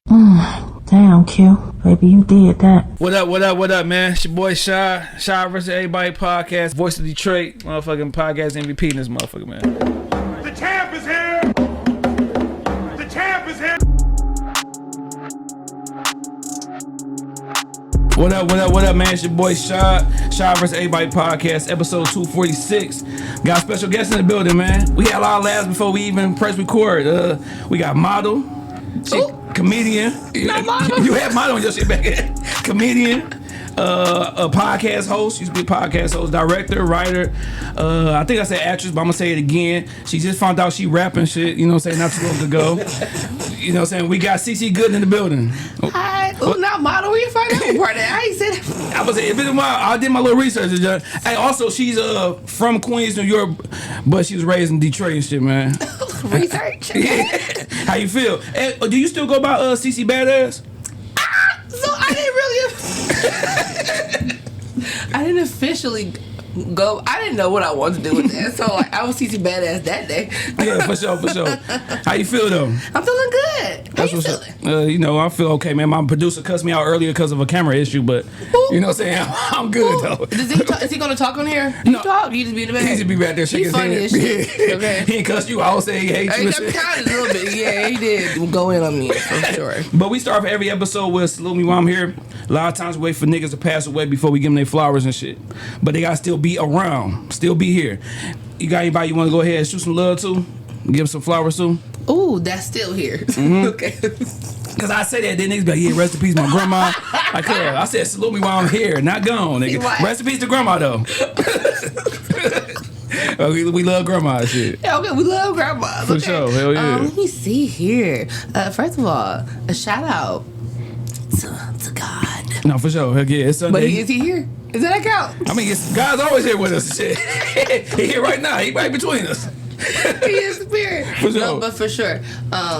Damn, Q. Baby, you did that. What up, man? It's your boy SHAD. SHAD vs. Everybody podcast. Voice of Detroit. Motherfucking podcast MVP in this motherfucker, man. The champ is here! The champ is here! What up, man? It's your boy SHAD. SHAD vs. Everybody podcast, episode 246. Got a special guest in the building, man. We had a lot of laughs before we even press record. We got model. Comedian. Not model. You had model on your shit back then. Comedian. A podcast host. Used to be a podcast host, director, writer. I think I said actress, but I'm gonna say it again. She just found out she rapping shit, you know what I'm saying, not too long ago. You know what I'm saying? We got CeCe Gooden in the building. Hi. Oh, not model. Where you find that part of that? I ain't said that. I was saying, I did my little research. Hey, also she's from Queens, New York, but she was raised in Detroit and shit, man. Research. Yeah. How you feel? Hey, do you still go by CeCe Badass? So I didn't officially go. I didn't know what I wanted to do with that. So like, I was CeCe Badass that day. Yeah, for sure. How you feel though? I'm feeling good. How you feeling? You know, I feel okay, man. My producer cussed me out earlier because of a camera issue, but you know what I'm saying? I'm good though. Is he gonna talk on here? No. You talk? You just be in the back? He just be right there shaking He's funny his as head. shit. Okay. He ain't cussed you. I will say he hates you. He kind of a little bit. Yeah, he did go in on me for sure. But we start off every episode with salute me while I'm here. A lot of times we wait for niggas to pass away before we give them their flowers and shit. But they gotta still be around, still be here. You got anybody you want to go ahead and shoot some love to? Give them some flowers to? Ooh, that's still here. Mm-hmm. Okay. Cause I say that, then niggas be like, yeah, rest in peace, my grandma. Like, yeah, I said salute me while I'm here, not gone, nigga. What? Rest in peace to grandma though. We love grandma and shit. Yeah, okay, we love grandmas. For okay. sure, hell yeah. Let me see here. First of all, a shout out to God. No, for sure. Heck yeah, it's Sunday. But is he here? Does that count? I mean, God's always here with us and shit. He here right now. He right between us. He is spirit. For sure. No, but for sure.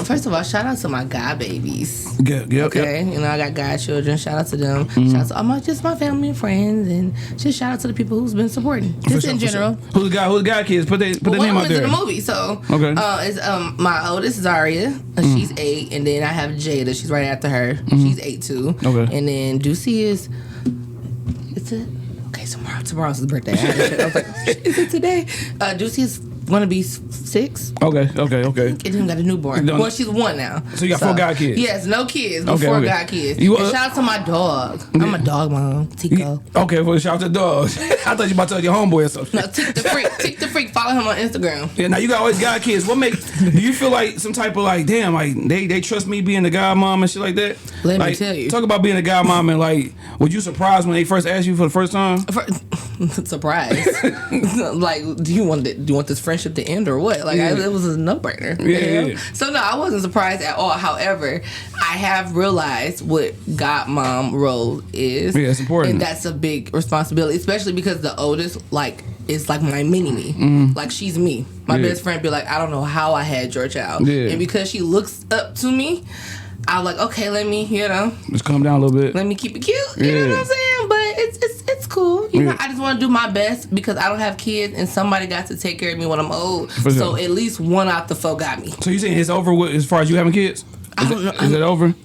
First of all, shout out to my god babies. Yeah, Okay, you know I got godchildren. Shout out to them. Shout out to all my family and friends, and just shout out to the people who's been supporting. Just in general. Sure. Who's the guy kids? Put their name out there. In the movie, so okay. It's my oldest Zaria. She's 8, and then I have Jada. She's right after her. She's 8 too. Okay. And then Ducey is. It's a. Okay, tomorrow's his birthday. I was like, is it today? Ducey is gonna be 6. Okay. And then got a newborn. Well, she's 1 now. So you got 4 god kids? Yes, no kids, but 4 god kids. You, and shout out to my dog. I'm a dog mom, Tico. Okay, well, shout out to the dogs. I thought you about to tell your homeboy or something. No, Tick the Freak. Follow him on Instagram. Yeah, now you got always god kids. Do you feel like some type of like, damn, like they trust me being the god mom and shit like that? Let me tell you. Talk about being a god mom and like, was you surprised when they first asked you for the first time? Surprise. Like, do you want this friendship to end or what? Like, it was a no-brainer. Yeah. So no, I wasn't surprised at all. However, I have realized what godmom role is. Yeah, it's important. And that's a big responsibility, especially because the oldest, like, is like my mini-me. Like, she's me. My best friend be like, I don't know how I had your child. Yeah. And because she looks up to me, I'm like, okay, let me, just calm down a little bit. Let me keep it cute. You know what I'm saying? But it's cool. You know, I just want to do my best because I don't have kids and somebody got to take care of me when I'm old. For so sure. At least 1 out the 4 got me. So you saying it's over with as far as you having kids? I don't know. Is it over?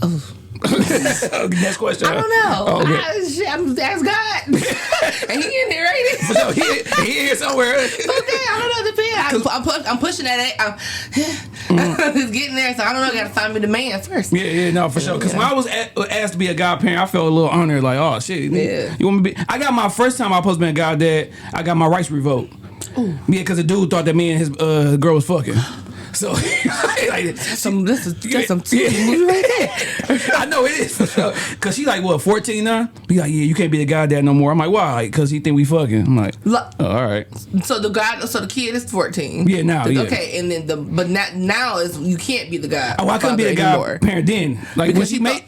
Oh. Next question. I don't know. Oh, okay. I'm ask God. And he in here, right? For sure. He here somewhere. Okay, I don't know. Depends. I'm pushing that. I'm just getting there. So I don't know. I got to find me the man first. Yeah, no, for sure. Because when I was asked to be a godparent, I felt a little honored. Like, oh shit. Yeah. You want me to be? I got my first time I was supposed to be a goddad. I got my rights revoked. Ooh. Yeah, because the dude thought that me and his girl was fucking. So like, that's some TV movie right there. I know it is for sure. Cause she like what 14 now. Be like, yeah, you can't be a goddad no more. I'm like, why? Cause he think we fucking. I'm like, oh, all right. So the kid is 14. Yeah, now. Yeah. Okay, and then now is you can't be the god. Oh, I couldn't be a godparent then. Like because when she made.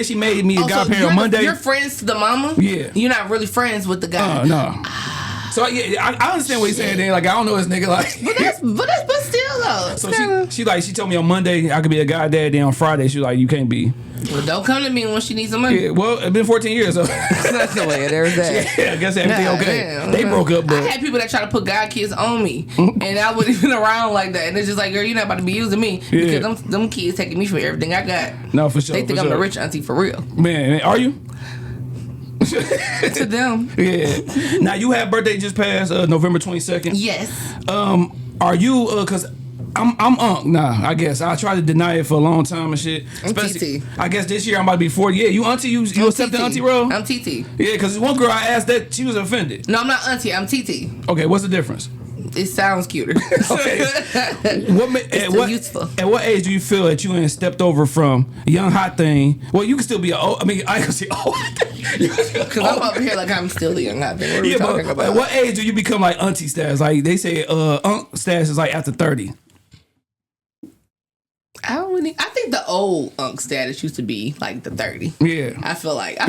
She made me a godparent on Monday. You're friends to the mama. Yeah. You're not really friends with the guy. No. So yeah, I understand what he's saying. Then like I don't know this nigga like. But still though, know. So she told me on Monday I could be a goddad. Then on Friday she was like, you can't be. Well, don't come to me when she needs some money. Yeah, well, it's been 14 years, so that's the way. There's that. Yeah, I guess everything okay. Damn. They broke up, but I had people that try to put God kids on me, and I wasn't even around like that. And it's just like, girl, you're not about to be using me because them kids taking me for everything I got. No, for sure. They think I'm the rich auntie for real. Man, are you? To them. Yeah. Now you had birthday just passed November 22nd. Yes. Are you? Cause I'm nah. I guess I tried to deny it for a long time and shit. Especially, TT. I guess this year I'm about to be 40. Yeah, you auntie. You accept the auntie role? I'm TT. Yeah, cause one girl I asked that she was offended. No, I'm not auntie. I'm TT. Okay, what's the difference? It sounds cuter. Okay. Useful. At what age do you feel that you ain't stepped over from a young hot thing? Well, you can still be a old. I mean, I can say old. Because I'm over here like I'm still the young hot thing. What are we talking about? At what age do you become like auntie status? Like they say, status is like after 30. I think the old unk status used to be like the 30. Yeah. I feel like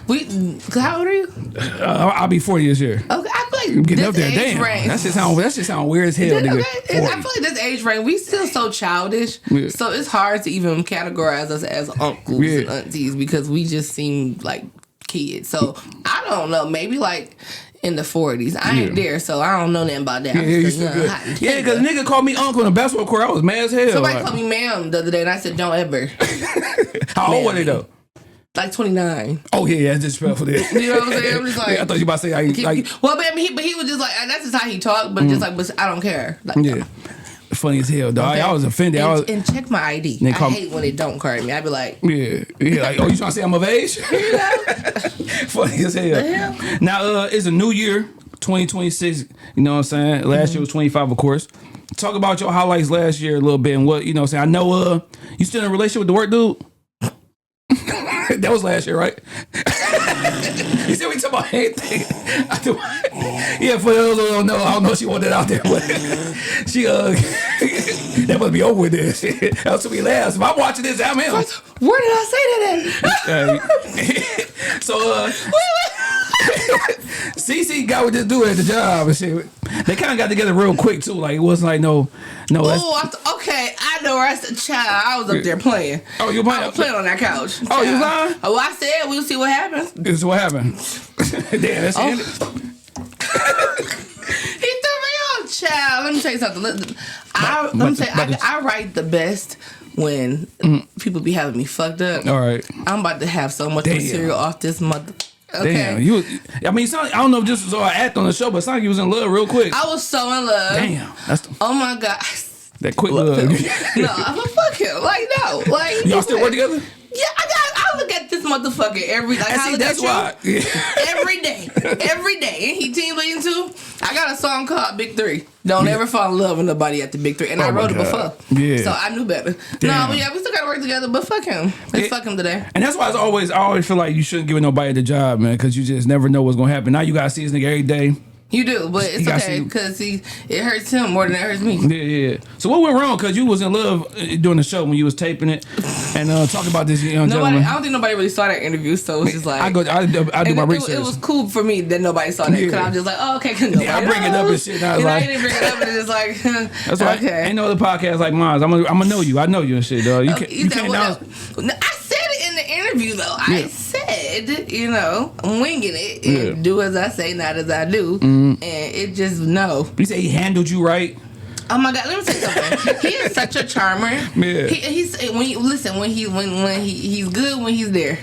we. Cause how old are you? I'll be 40 this year. Okay, I feel like getting this up there. age Damn. range. That shit sound weird as hell. Okay, Nigga, I feel like this age range, we still so childish. Yeah. So it's hard to even categorize us as uncles and aunties because we just seem like kids. So I don't know. Maybe like in the 40s. I ain't there, so I don't know nothing about that. Yeah, because nigga called me uncle in the basketball court. I was mad as hell. Somebody called me ma'am the other day, and I said, don't ever. How old were they, though? Like 29. Oh, yeah, that's disrespectful there. You know what I'm saying? I'm just like... I thought you about to say... well, but he was just like... That's just how he talked, but just like, but I don't care. Like, yeah. Funny as hell, dog. Okay. I was offended. And check my ID. I hate when they don't card me. I be like... Yeah, like, oh, you trying to say I'm of age? You know? Funny as hell. Now, it's a new year, 2026. You know what I'm saying? Last year was 25, of course. Talk about your highlights last year a little bit and what, you know what I'm saying? I know you still in a relationship with the work dude? That was last year, right? You said we talking about anything. Yeah, for those who don't know, I don't know if she wanted that out there, but she that must be over with this. That was to be last. If I'm watching this, I'm him. Where did I say that at? So CeCe got with this dude at the job and shit. They kind of got together real quick too. Like it wasn't like no. Oh, okay. I know. I said, child, I was up there playing. Oh, you playing? I was playing on that couch. Child. Oh, you lying? Oh, I said we'll see what happens. This is what happened. Damn, that's it. He threw me off, child. Let me tell you something. I write the best when people be having me fucked up. All right. I'm about to have so much material off this mother. Okay. Damn, I mean, I don't know if this was all act on the show, but it's like you was in love real quick. I was so in love. Damn. Oh my God. That quick love. No, I'm a fuck him. Like, no. Like, y'all still work together? Yeah, I look at this motherfucker every day. Like, that's why. Yeah. Every day. And he team leading too. I got a song called Big Three. Don't ever fall in love with nobody at the Big Three. And I wrote it before. Yeah. So I knew better. Damn. No, but yeah, we still gotta work together, but fuck him. Let's fuck him today. And that's why I always feel like you shouldn't give nobody the job, man, because you just never know what's gonna happen. Now you gotta see this nigga every day. You do, but it's okay because it hurts him more than it hurts me. Yeah. So what went wrong? Because you was in love during the show when you was taping it and talk about this young gentleman. I don't think nobody really saw that interview, so it was just like I do my research. It was cool for me that nobody saw that because I was just like, oh, okay, yeah, I bring it up and shit. And I didn't bring it up and it's like, that's why okay. Ain't no other podcast like mine. I'm gonna know you. I know you and shit, dog. You can't I said it in the interview though. I said, I'm winging it and do as I say, not as I do, and it just no. You say he handled you right. Oh my God! Let me tell you something. He is such a charmer. Yeah. He's when he's good when he's there.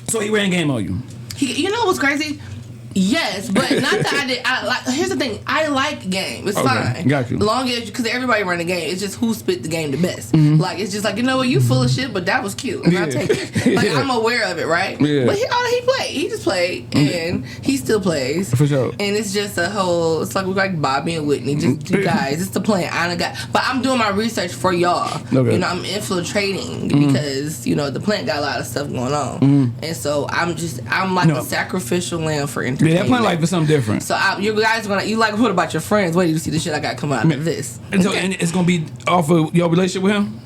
So he ran game on you. You know what's crazy? Yes, but not that here's the thing. I like game. It's fine. Got you. Long as because everybody run the game. It's just who spit the game the best. Mm-hmm. Like it's just like you full of shit, but that was cute. And I take it. Like I'm aware of it, right? Yeah. But he played. He just played, and he still plays for sure. And it's just a whole. It's like we're like Bobby and Whitney. Just you guys. It's the plan. I done got. But I'm doing my research for y'all. Okay. I'm infiltrating because the plant got a lot of stuff going on, and so I'm like a sacrificial lamb for entertainment. Yeah, that plant life is something different. So you guys what about your friends? Wait till you see the shit I got come out of this. And so and it's gonna be off of your relationship with him.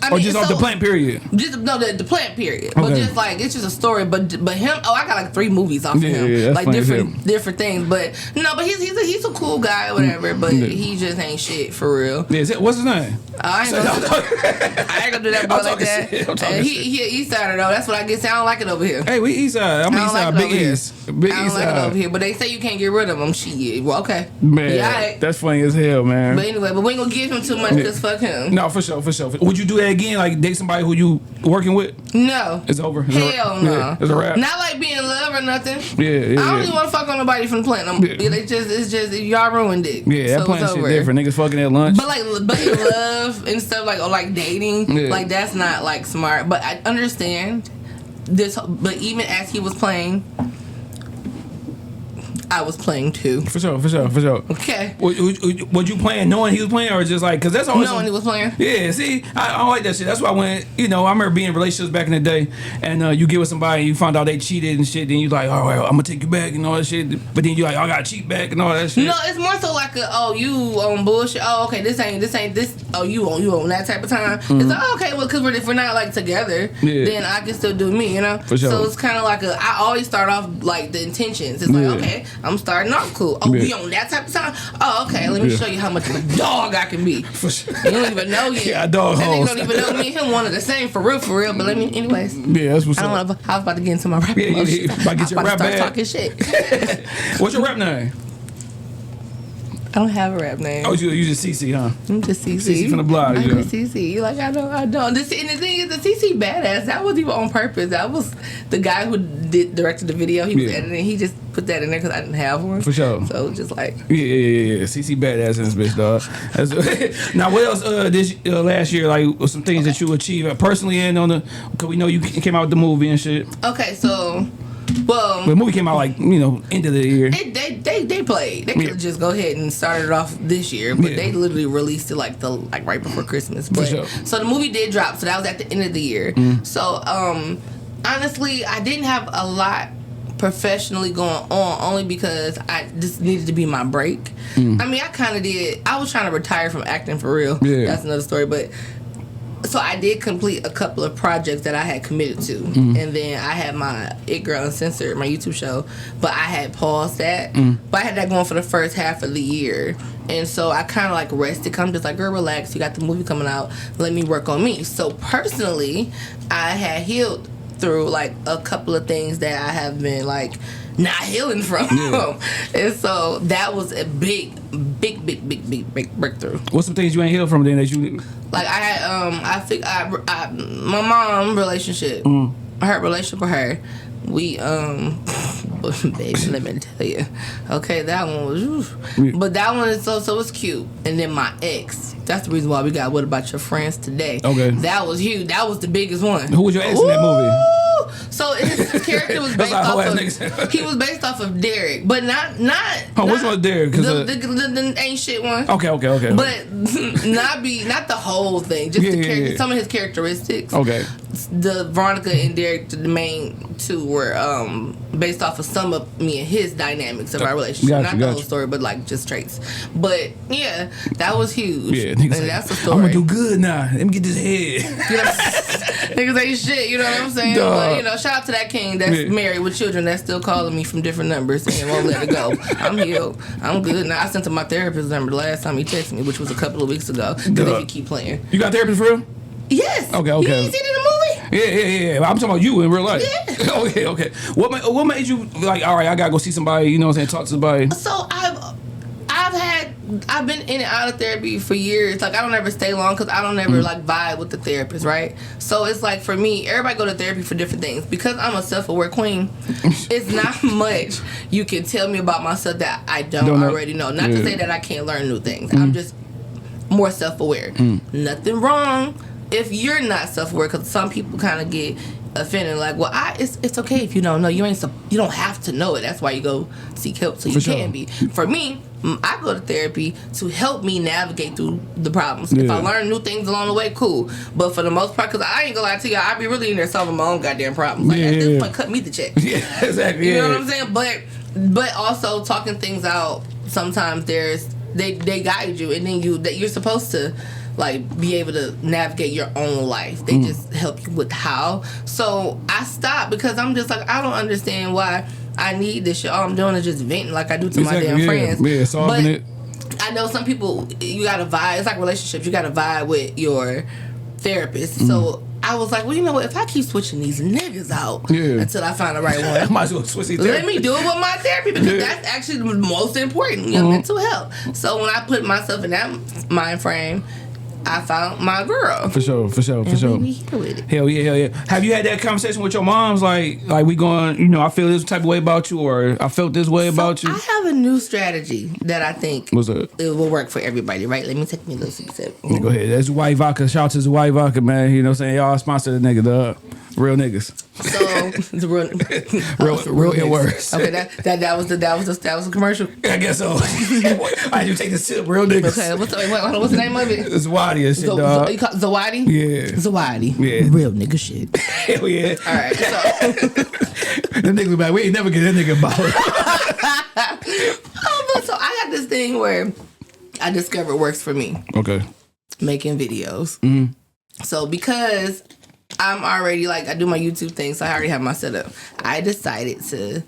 Or just off the plant period? Just no, the plant period. But just like it's just a story. But him, I got like 3 movies off of him, like different things. But no, but he's a cool guy or whatever. But he just ain't shit for real. Yeah, what's his name? I ain't gonna do that boy like that. And he East Sider though. That's what I guess. I don't like it over here. Hey, we East Side. I'm East Side, Big East. Big I don't like it over here. But they say you can't get rid of him. Shit. Well, okay. Man, that's funny as hell, man. But anyway, we ain't gonna give him too much because fuck him. No, for sure. Would you do that again? Like date somebody who you working with? No. It's over. Hell no. Yeah, it's a wrap. Not like being in love or nothing. Yeah. I don't even want to fuck on nobody from the platinum. It's just y'all ruined it. Yeah, that plan shit different. Niggas fucking at lunch. But in love and stuff like dating, like that's not like smart. But I understand this. But even as he was playing, I was playing too. For sure. Okay. Was you playing knowing he was playing, or just like, because that's always knowing he was playing? Yeah. See, I don't like that shit. That's why when I remember being in relationships back in the day, and you get with somebody, and you find out they cheated and shit, then you like, all right, I'm gonna take you back and all that shit. But then you like, I gotta cheat back and all that shit. No, it's more so like you on bullshit. Oh, okay, this ain't this. Oh, you on that type of time. It's like, okay, well, because if we're not like together, then I can still do me, For sure. So it's kind of like I always start off like the intentions. It's like, okay, I'm starting off cool. Oh, we on that type of time? Oh, okay, let me show you how much of a dog I can be. For sure. You don't even know yet. Yeah, dog hoes. hoes. They don't even know me and him one of the same for real. But anyways. Yeah, that's what's up. I was about to get into my rap. Yeah, about to get your rap start bag. talking shit. What's your rap name? I don't have a rap name. Oh, you just CeCe, huh? I'm just CeCe. CeCe from the block. I'm just CeCe. Like, I don't. And the thing is, the CeCe badass, that wasn't even on purpose. That was the guy who directed the video. He was editing. He just put that in there because I didn't have one. For sure. So it was just like. Yeah. CeCe badass in this bitch, dog. Now, what else this last year, like, some things that you achieved personally and on the, because we know you came out with the movie and shit. Okay, so. Well, the movie came out like end of the year. They played. They could just go ahead and start it off this year, but they literally released it like right before Christmas. But so the movie did drop, so that was at the end of the year. So honestly, I didn't have a lot professionally going on only because I just needed to be my break. I mean, I kind of did. I was trying to retire from acting for real. Yeah. That's another story, but. So I did complete a couple of projects that I had committed to, and then I had my It Girl Uncensored, my YouTube show, but I had paused that. But I had that going for the first half of the year, and so I kind of like rested. I'm just like, girl, relax. You got the movie coming out. Let me work on me. So personally, I had healed through like a couple of things that I have been like not healing from, and so that was a big breakthrough. What's some things you ain't healed from then that you? Like I had my mom relationship, her relationship with her, we baby, let me tell you, okay, that one was, but that one is so it's cute. And then my ex, that's the reason why we got What About Your Friends Today. Okay, that was huge. That was the biggest one. Who was your ex in that movie? So his character was based off of. He was based off of Derek, but not. Oh, which one was Derek? The ain't shit one. Okay. But not the whole thing. Just the character, some of his characteristics. Okay. The Veronica and Derek, the main two, were based off of some of me and his dynamics of our relationship. Not the whole story, but like just traits. But yeah, that was huge. Yeah, and that's the story. I'm gonna do good now. Let me get this head. Niggas ain't shit. You know what I'm saying? But, shout out to that king that's married with children that's still calling me from different numbers and won't let it go. I'm healed. I'm good now. I sent him my therapist number the last time he texted me, which was a couple of weeks ago. Because if you keep playing. You got therapist for real? Yes. Okay. You ain't seen it in the movie? Yeah. I'm talking about you in real life. Yeah. Okay. What made you like, all right, I gotta go see somebody, you know what I'm saying, talk to somebody? So I've been in and out of therapy for years. Like, I don't ever stay long because I don't ever like vibe with the therapist, right? So it's like, for me, everybody go to therapy for different things. Because I'm a self-aware queen, it's not much you can tell me about myself that I don't already know. Not to say that I can't learn new things. I'm just more self-aware. Nothing wrong if you're not self-aware, because some people kind of get offended, like, well, it's okay if you don't know. You don't have to know it. That's why you go seek help, so you can be. For me, I go to therapy to help me navigate through the problems. If I learn new things along the way, cool. But for the most part, because I ain't gonna lie to you, I be really in there solving my own goddamn problems. Like, at this point, cut me the check. Yeah, exactly. You know what I'm saying? But also talking things out. Sometimes they guide you, and then you're supposed to like be able to navigate your own life. They just help you with how. So I stopped because I'm just like, I don't understand why I need this shit. All I'm doing is just venting like I do to my damn friends. Yeah, solving it. I know some people, you gotta vibe. It's like relationships. You gotta vibe with your therapist. So I was like, well, you know what? If I keep switching these niggas out until I find the right one, I might as well switch these let me do it with my therapy because that's actually the most important, your mental health. So when I put myself in that mind frame, I found my girl. For sure. We here with it. Hell yeah. Have you had that conversation with your moms? Like we going, I feel this type of way about you, or I felt this way about you? I have a new strategy that I think What's that? It will work for everybody, right? Let me take me a little sip. Yeah, go ahead. That's white vodka. Shout out to the white vodka, man. You know what I'm saying? Y'all sponsor the nigga, the real niggas. So the real real words. Okay, that was the commercial. I guess so. Why you take the sip, real niggas? Okay, what's the name of it? It's Zawadi and shit, dog. You call it Zawadi? Yeah. Zawadi. Yeah. Real nigga shit. Hell yeah. All right, so them niggas be like, we ain't never get that nigga about it. but so I got this thing where I discovered works for me. Okay. Making videos. So because I'm already I do my YouTube thing, so I already have my setup. I decided to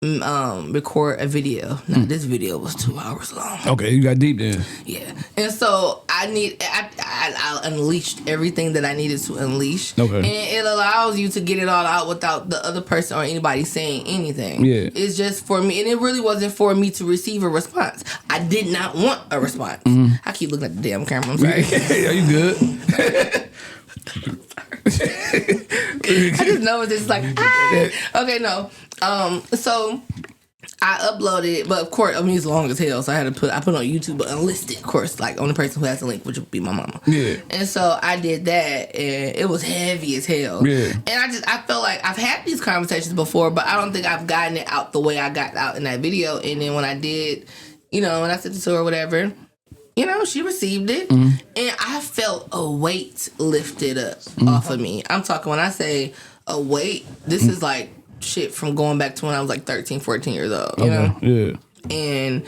record a video. Now this video was 2 hours long. Okay, you got deep then. Yeah, and so I unleashed everything that I needed to unleash. Okay, and it allows you to get it all out without the other person or anybody saying anything. Yeah, it's just for me, and it really wasn't for me to receive a response. I did not want a response. I keep looking at the damn camera. I'm sorry. Yeah, you good? I just know it's just okay, no. So I uploaded it, but of course, it's long as hell, so I put on YouTube, but unlisted, of course, only person who has the link, which would be my mama. Yeah. And so I did that, and it was heavy as hell. Yeah. And I felt like I've had these conversations before, but I don't think I've gotten it out the way I got out in that video. And then when I did, when I sent it to her or whatever, she received it, and I felt a weight lifted up off of me. I'm talking, when I say a weight, this is like shit from going back to when I was 13, 14 years old, you know? Yeah. And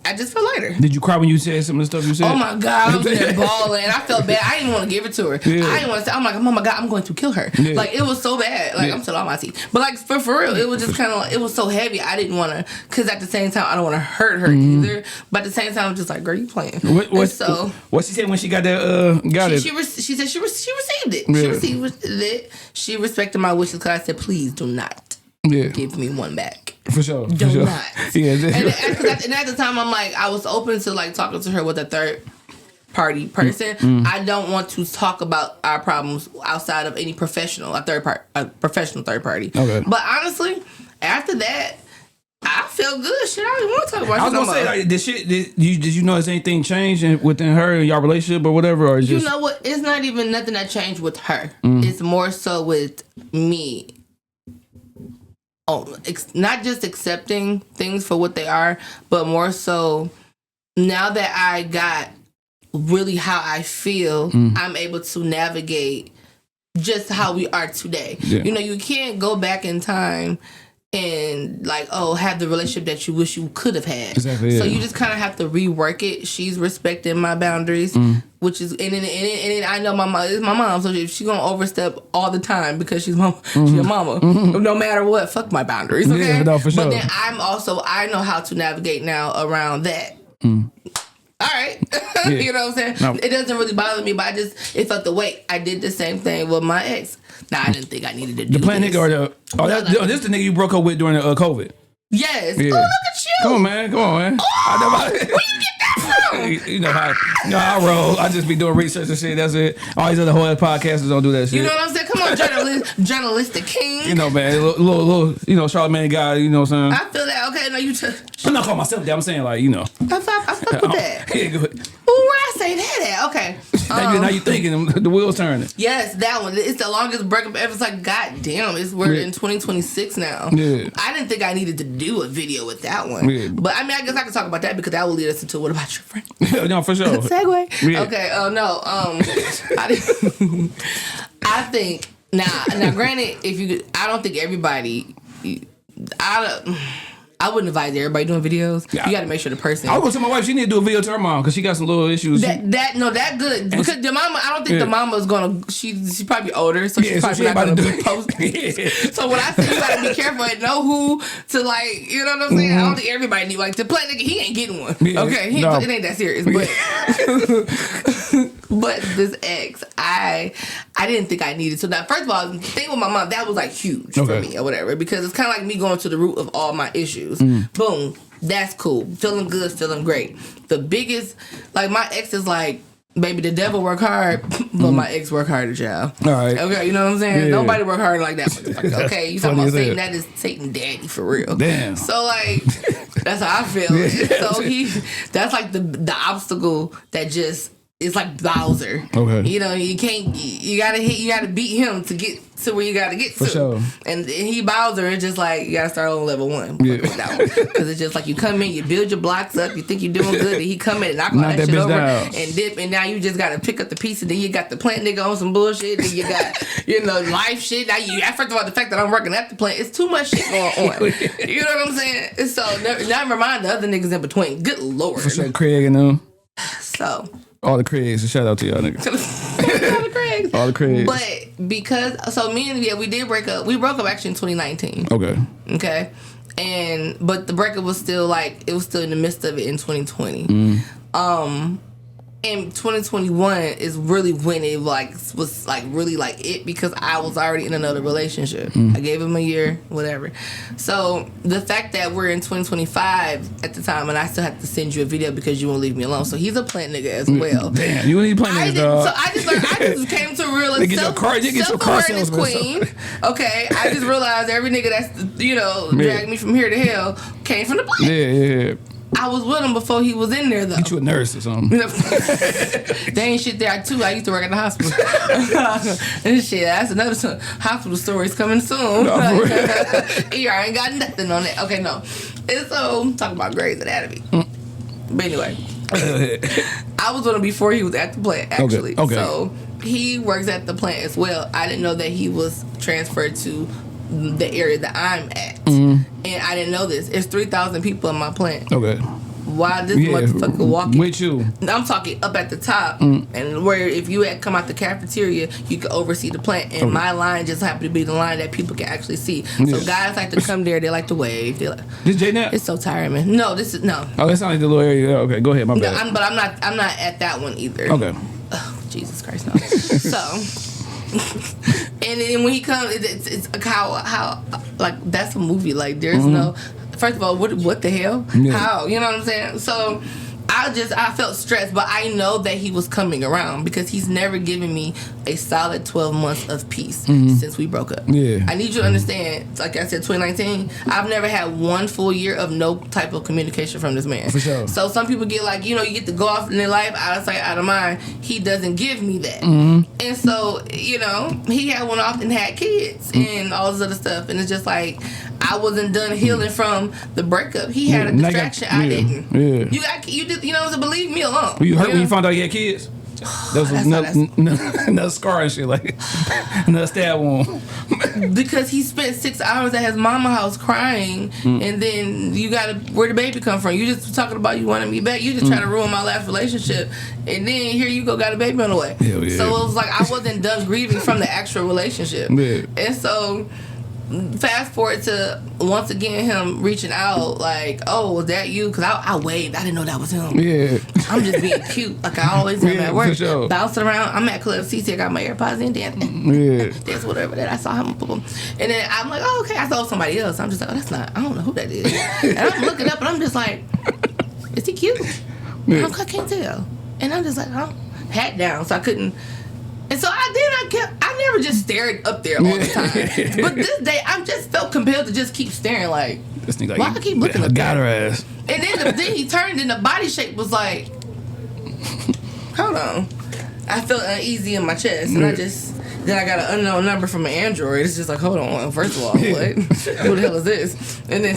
I just felt lighter. Did you cry when you said some of the stuff you said? Oh my God, I was there bawling. I felt bad. I didn't want to give it to her. Yeah. I didn't want to say, I'm like, oh my God, I'm going to kill her. Yeah. It was so bad. I'm still on my teeth. But for real, it was just kind of, it was so heavy. I didn't want to, because at the same time, I don't want to hurt her either. But at the same time, I'm just like, girl, you playing. What she said when she got that, she said she received it. Yeah. She received it. She respected my wishes because I said, please do not give me one back. For sure. Do not. Yeah. And at the time, I'm like, I was open to talking to her with a third party person. I don't want to talk about our problems outside of any professional, a professional third party. Okay. But honestly, after that, I feel good. Shit, I don't even want to talk about. I was gonna say, did you notice anything changed within her and y'all relationship or whatever, or just, you know what? It's not even nothing that changed with her. It's more so with me. Not just accepting things for what they are, but more so now that I got really how I feel, I'm able to navigate just how we are today. Yeah. You can't go back in time and have the relationship that you wish you could have had. Exactly. So you just kind of have to rework it. She's respecting my boundaries, which is and then I know my mom is my mom, so if she's gonna overstep all the time because she's she's a mama, no matter what, fuck my boundaries. Okay, yeah, no, for sure. But then I know how to navigate now around that. All right. Yeah. You know what I'm saying? No. It doesn't really bother me, but it felt the weight. I did the same thing with my ex. Now, I didn't think I needed to do the plan this. nigga or this the nigga you broke up with during the COVID? Yes. Yeah. Oh, look at you. Come on, man. Oh, where you get that from? You know how I roll. I just be doing research and shit. That's it. All these other whole ass podcasters don't do that shit. You know what I'm saying? Come on, journalistic king. You know, man, little Charlemagne guy. You know what I'm saying? I feel that. Okay, no, you just. I'm not calling myself that. I'm saying I fuck with that. Yeah, go ahead. Ooh, where I say that at? Okay. Now you thinking the wheels turning. Yes, that one. It's the longest breakup ever. It's like, god damn, we're in 2026 now. Yeah. I didn't think I needed to do a video with that one. Yeah. But I guess I can talk about that because that will lead us into what about your friend? No, for sure. Segue. Yeah. Okay. Oh no. I think now. Granted, I don't think everybody. I I wouldn't advise everybody doing videos. Yeah. You got to make sure the person. I was gonna tell my wife she need to do a video to her mom because she got some little issues. That good because the mama. I don't think the mama's gonna. She probably older, so she's probably not gonna be posting. So when I say you gotta be careful and know who to like, you know what I'm saying. I don't think everybody need like to play. Nigga, he ain't getting one. Yeah. Okay, it ain't that serious. But this ex, I didn't think I needed. So now, first of all, the thing with my mom, that was like huge for me or whatever, because it's kind of like me going to the root of all my issues. Boom, that's cool. Feeling good, feeling great. The biggest, like my ex is like, baby, the devil work hard, but my ex work harder, child. All right. Okay, you know what I'm saying? Yeah. Nobody work hard like that. Motherfucker. Okay, you talking about Satan? That is Satan daddy for real. Damn. So like, that's how I feel. Yeah. So that's like the obstacle that just. It's like Bowser. Okay. You know, you gotta beat him to get to where you gotta get to. For sure. And he Bowser, it's just like you gotta start on level 1. Yeah. Because it's just like you come in, you build your blocks up, you think you're doing good, and he come in and knock all that shit over down. And dip, and now you just gotta pick up the pieces, then you got the plant nigga on some bullshit, then you got, life shit. Now first of all, the fact that I'm working at the plant, it's too much shit going on. You know what I'm saying? And so never mind the other niggas in between. Good Lord. For sure, Craig and them. So. All the Craigs, shout out to y'all niggas. All the Craigs. But because, so me and we did break up. We broke up actually in 2019. Okay. But the breakup was still like, it was still in the midst of it in 2020. And 2021 is really when it was really it, because I was already in another relationship. I gave him a year, whatever. So the fact that we're in 2025 at the time, and I still have to send you a video because you won't leave me alone. So he's a plant nigga as well. Damn, you need plant niggas, dog. So I just came to realize self-awareness queen. Okay, I just realized every nigga that's dragged me from here to hell came from the plant. Yeah. I was with him before he was in there, though. Get you a nurse or something. They ain't shit there, too. I used to work at the hospital. And shit, that's another hospital story's coming soon. Here, I ain't got nothing on it. Okay, no. And so, talking about Grey's Anatomy. But anyway, I was with him before he was at the plant, actually. Okay. So, he works at the plant as well. I didn't know that he was transferred to the area that I'm at. And I didn't know this. It's 3,000 people in my plant. Okay. Why this motherfucker walking with you? I'm talking up at the top, and where if you had come out the cafeteria, you could oversee the plant. And my line just happened to be the line that people can actually see. So guys like to come there. They like to wave. They like, this J Nap? It's so tiring, man. No, this is no. Oh, that's not like the little area. Okay, go ahead. My bad. But I'm not at that one either. Okay. Oh, Jesus Christ, no. So. And then when he comes, it's how like that's a movie. Like there's no. First of all, what the hell? Yeah. How? You know what I'm saying? So I felt stressed, but I know that he was coming around because he's never given me a solid 12 months of peace since we broke up. Yeah. I need you to understand, like I said, 2019, I've never had one full year of no type of communication from this man. For sure. So some people get like, you get to go off in their life, out of sight, out of mind. He doesn't give me that. And so, he had one off and had kids and all this other stuff. And it's just like, I wasn't done healing from the breakup. He had a distraction. I didn't. Yeah. You just believe me alone. Were you hurt when you found out you had kids? That was another scar and shit, like another stab wound. Because he spent 6 hours at his mama house crying, and then where the baby come from? You just talking about you wanted me back. You just trying to ruin my last relationship, and then here you go, got a baby on the way. Hell yeah. So it was like I wasn't done grieving from the actual relationship, and so. Fast forward to once again him reaching out like, oh, was that you? Because I waved. I didn't know that was him. Yeah. I'm just being cute like I always am at work. Sure. Bouncing around. I'm at Club CeCe. I got my AirPods in. That's whatever that I saw him. And then I'm like, oh, okay. I saw somebody else. I'm just like, oh, that's not. I don't know who that is. And I'm looking up and I'm just like, is he cute? I can't tell. And I'm just like, oh, hat down. So I couldn't. And so I never just stared up there all the time. But this day, I just felt compelled to just keep staring like, this nigga why I keep looking up got her ass. And then he turned and the body shape was like, hold on. I felt uneasy in my chest. And then I got an unknown number from an Android. It's just like, hold on. First of all, what? Who the hell is this? And then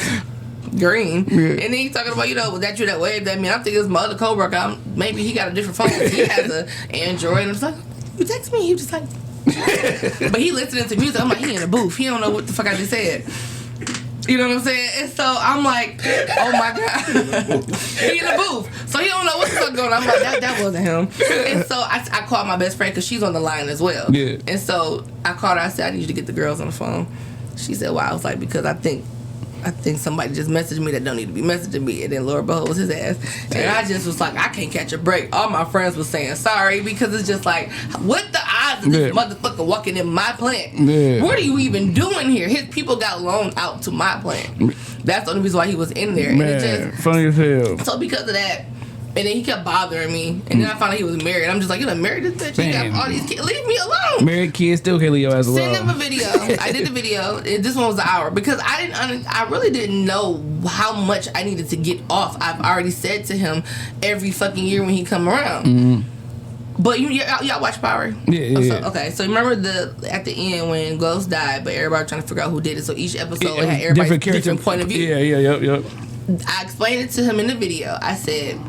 green. And then he's talking about, was that you that waved at me? I'm thinking it's my other coworker. Maybe he got a different phone. He has an Android. And I'm like, you text me? He was just like, but he listening to music. I'm like, he in a booth. He don't know what the fuck I just said. You know what I'm saying? And so I'm like, oh my God. He in the booth. So he don't know what's going on. I'm like, that wasn't him. And so I called my best friend because she's on the line as well. Yeah. And so I called her. I said, I need you to get the girls on the phone. She said, why? I was like, because I think somebody just messaged me that don't need to be messaging me. And then Lord behold was his ass. And I just was like, I can't catch a break. All my friends was saying sorry because it's just like, what the odds of this motherfucker walking in my plant? Yeah. What are you even doing here? His people got loaned out to my plant. That's the only reason why he was in there. Man, and it just, funny as hell. So because of that, and then he kept bothering me. And then I found out he was married. I'm just like, you done married this bitch? You got all these kids. Leave me alone. Married kids still can't leave your ass alone. Send him a video. I did the video. This one was an hour. Because I really didn't know how much I needed to get off. I've already said to him every fucking year when he come around. Mm-hmm. But y'all watch Power? Yeah. Okay, so remember at the end when Ghost died, but everybody trying to figure out who did it. So each episode had everybody's different point of view. Yep. I explained it to him in the video. I said,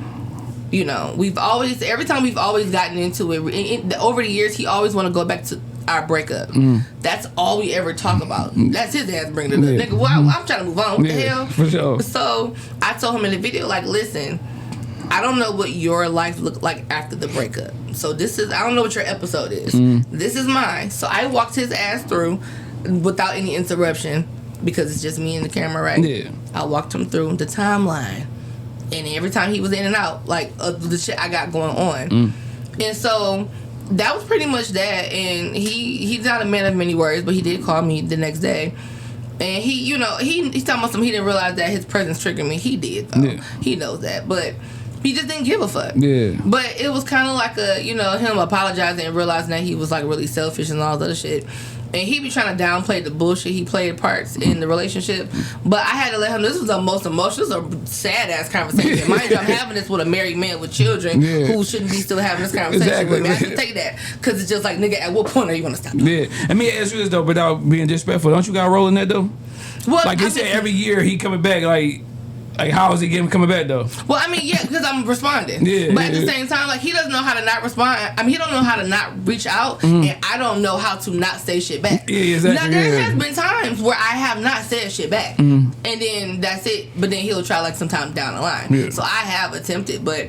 you know, every time we've always gotten into it, over the years, he always want to go back to our breakup. That's all we ever talk about. That's his ass bringing it up. Nigga, well, I'm trying to move on. What the hell? For sure. So I told him in the video, like, listen, I don't know what your life looked like after the breakup. So I don't know what your episode is. This is mine. So I walked his ass through without any interruption because it's just me and the camera, right? Yeah. I walked him through the timeline. And every time he was in and out, like, the shit I got going on. And so that was pretty much that. And he's not a man of many words, but he did call me the next day. And he's talking about something he didn't realize that his presence triggered me. He did, though. Yeah. He knows that. But he just didn't give a fuck. Yeah. But it was kind of like him apologizing and realizing that he was, like, really selfish and all this other shit. And he be trying to downplay the bullshit he played parts in the relationship. But I had to let him know this was the most emotional, this was a sad-ass conversation. Mind you, I'm having this with a married man with children who shouldn't be still having this conversation with me. I have to take that. Because it's just like, nigga, at what point are you going to stop? Yeah. Let me ask you this, though, without being disrespectful. Don't you got a role in that, though? Well, like they said, every year he coming back, like how is he coming back though? Well, I mean, yeah, because I'm responding. But at the same time, like, he doesn't know how to not respond. I mean, he don't know how to not reach out, and I don't know how to not say shit back. Yeah, exactly. Now, there has been times where I have not said shit back, and then that's it. But then he'll try, like, sometime down the line. Yeah. So I have attempted, but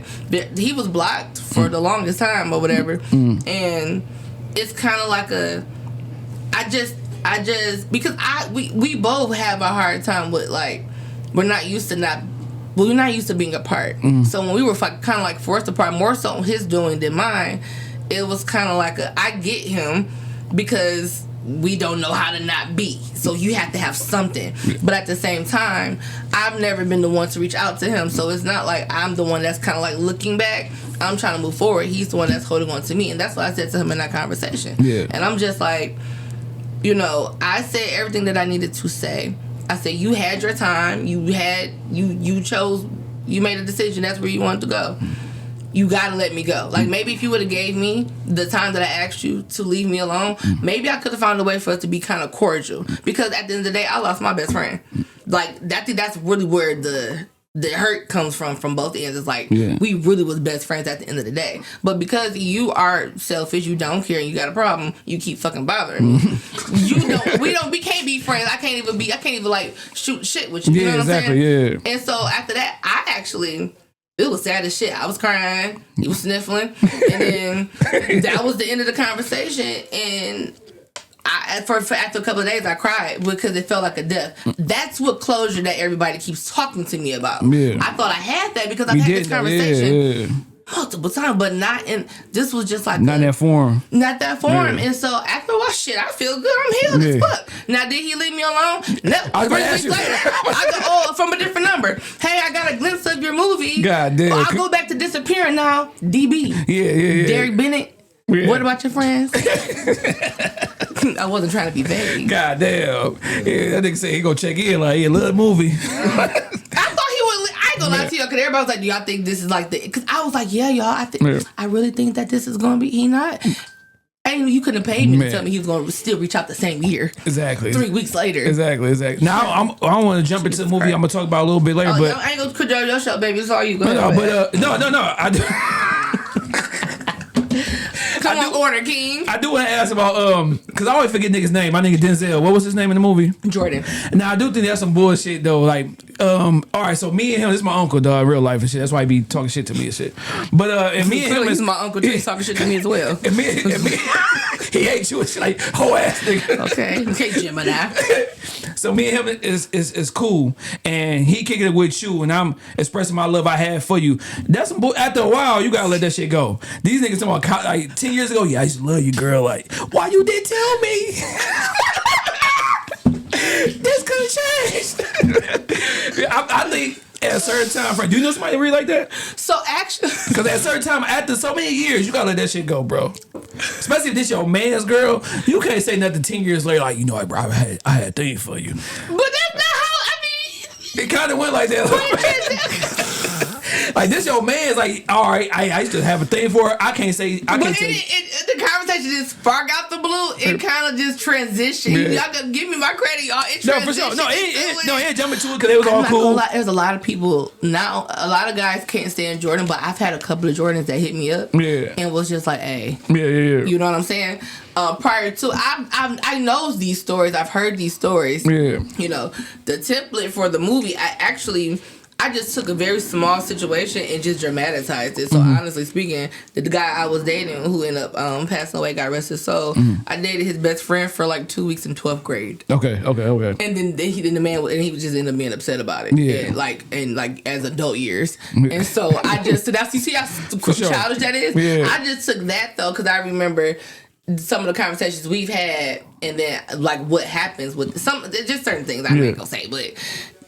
he was blocked for the longest time or whatever, and it's kind of like I just because we both have a hard time with, like, we're not used to being apart. So when we were kind of like forced apart, more so his doing than mine, it was kind of like I get him because we don't know how to not be. So you have to have something. But at the same time, I've never been the one to reach out to him. So it's not like I'm the one that's kind of like looking back. I'm trying to move forward. He's the one that's holding on to me. And that's what I said to him in that conversation. Yeah. And I'm just like, I said everything that I needed to say. I said, you had your time. You chose. You made a decision. That's where you wanted to go. You gotta let me go. Like, maybe if you would have gave me the time that I asked you to leave me alone, maybe I could have found a way for us to be kind of cordial. Because at the end of the day, I lost my best friend. Like, that's really where the hurt comes from both ends. It's like, we really was best friends at the end of the day. But because you are selfish, you don't care, and you got a problem, you keep fucking bothering me. We can't be friends. I can't even like shoot shit with you. You know what I'm saying? Yeah. And so after that, it was sad as shit. I was crying. He was sniffling. And then that was the end of the conversation. And after a couple of days, I cried because it felt like a death. That's what closure that everybody keeps talking to me about. Yeah. I thought I had that because I've had this conversation multiple times, but this was just like not that form. Not that form. And so after a while, shit, I feel good. I'm healed as fuck. Now, did he leave me alone? No. 3 weeks later, I go, from a different number. Hey, I got a glimpse of your movie. God damn. I'll go back to disappearing now. DB. Yeah. Derek Bennett. Yeah. What about your friends? I wasn't trying to be vague. God damn. Yeah, that nigga said he gonna check in like, a little movie. I thought he would. I ain't gonna lie to you, because everybody was like, do y'all think this is like the... Because I was like, yeah, y'all. I really think that this is gonna be... He not... And you couldn't have paid me to tell me he was going to still reach out the same year. Exactly. 3 weeks later. Exactly. Now, I don't want to jump into the movie I'm going to talk about a little bit later, but... I ain't going to control your show, baby. It's all you. Go ahead. No. Come on, order, King. I do want to ask about because I always forget niggas' name. My nigga Denzel. What was his name in the movie? Jordan. Now I do think that's some bullshit though. Like, all right, so me and him, this is my uncle, dog, real life and shit. That's why he be talking shit to me and shit. But and me and him is my uncle. He's talking shit to me as well. And me, he hates you and shit like whole ass nigga. Okay, Gemini. So me and him is cool, and he kicking it with you, and I'm expressing my love I have for you. That's some after a while, you gotta let that shit go. These niggas talking about like 10 years ago, yeah, I used to love you, girl. Like, why you didn't tell me? This could have changed. I think at a certain time frame, do you know somebody really like that? So actually, because at a certain time, after so many years, you gotta let that shit go, bro. Especially if this your man's girl, you can't say nothing 10 years later like, you know, bro, I had a thing for you. But that's not how. I mean, it kind of went like that. Like this your man's like, all right, I used to have a thing for her. I can't say. But the conversation just spark out the blue. It kind of just transitioned. Yeah. Y'all can give me my credit, y'all. It no, for sure. No, it jumping to it because it was all cool. There's a lot of people now. A lot of guys can't stand Jordan, but I've had a couple of Jordans that hit me up. Yeah. And was just like, hey. Yeah. You know what I'm saying? Prior to, I know these stories. I've heard these stories. Yeah. You know, the template for the movie, I just took a very small situation and just dramatized it. So honestly speaking, the guy I was dating who ended up passing away, God rest his soul, I dated his best friend for like 2 weeks in 12th grade. Okay. And then the man was just ended up being upset about it. Yeah. And like as adult years. And so you see how childish that is? Yeah. I just took that though because I remember some of the conversations we've had and then like what happens with just certain things I ain't gonna say, but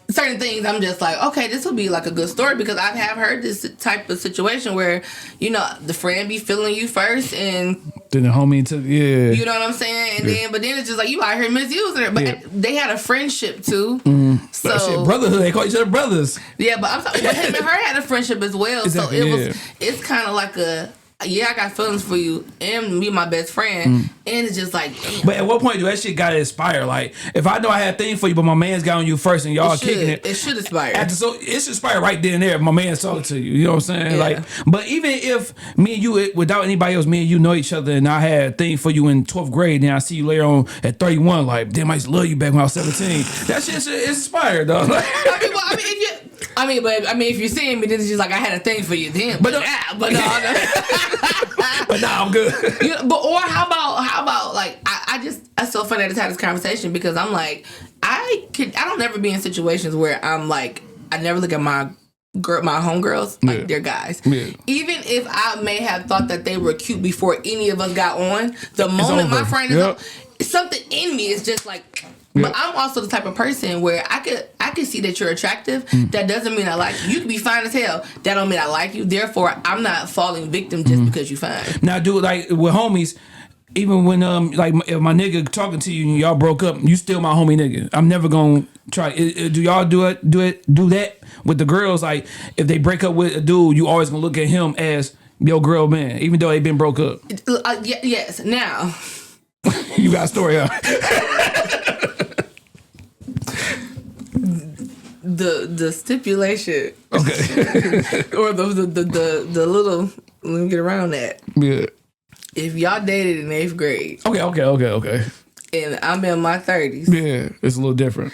certain things I'm just like, okay, this will be like a good story because I have heard this type of situation where, you know, the friend be feeling you first and then the homie took, you know what I'm saying? And but then it's just like you out here misusing her. But they had a friendship too. So shit, brotherhood, they call each other brothers. Yeah, but I'm talking, but him and her had a friendship as well. Exactly, so it's kind of like I got feelings for you and me, my best friend, and it's just like, damn. But at what point do that shit gotta inspire? Like, if I know I had a thing for you, but my man's got on you first and y'all kicking it. It should inspire. It should inspire right then and there if my man's talking to you. You know what I'm saying? Yeah. Like, but even if me and you, without anybody else, me and you know each other and I had a thing for you in 12th grade, then I see you later on at 31, like, damn, I used to love you back when I was 17. That shit should inspire, though. Like, if you're seeing me, then it's just like I had a thing for you then. But no. But nah, I'm good. Or how about like it's so funny to have this conversation because I'm like I don't ever be in situations where I'm like I never look at my homegirls like they're guys. Yeah. Even if I may have thought that they were cute before any of us got on, the moment my friend is up, something in me is just like. But I'm also the type of person where I could see that you're attractive. That doesn't mean I like you. You can be fine as hell. That don't mean I like you. Therefore, I'm not falling victim just because you fine. Now, dude, like with homies, even when like if my nigga talking to you and y'all broke up, you still my homie nigga. I'm never gonna try. Do y'all do that with the girls? Like if they break up with a dude, you always gonna look at him as your girl man, even though they been broke up. Yes. Now, you got a story, huh? The stipulation, okay, or the little. Let me get around that. Yeah. If y'all dated in 8th grade, okay, and I'm in my 30s, yeah, it's a little different.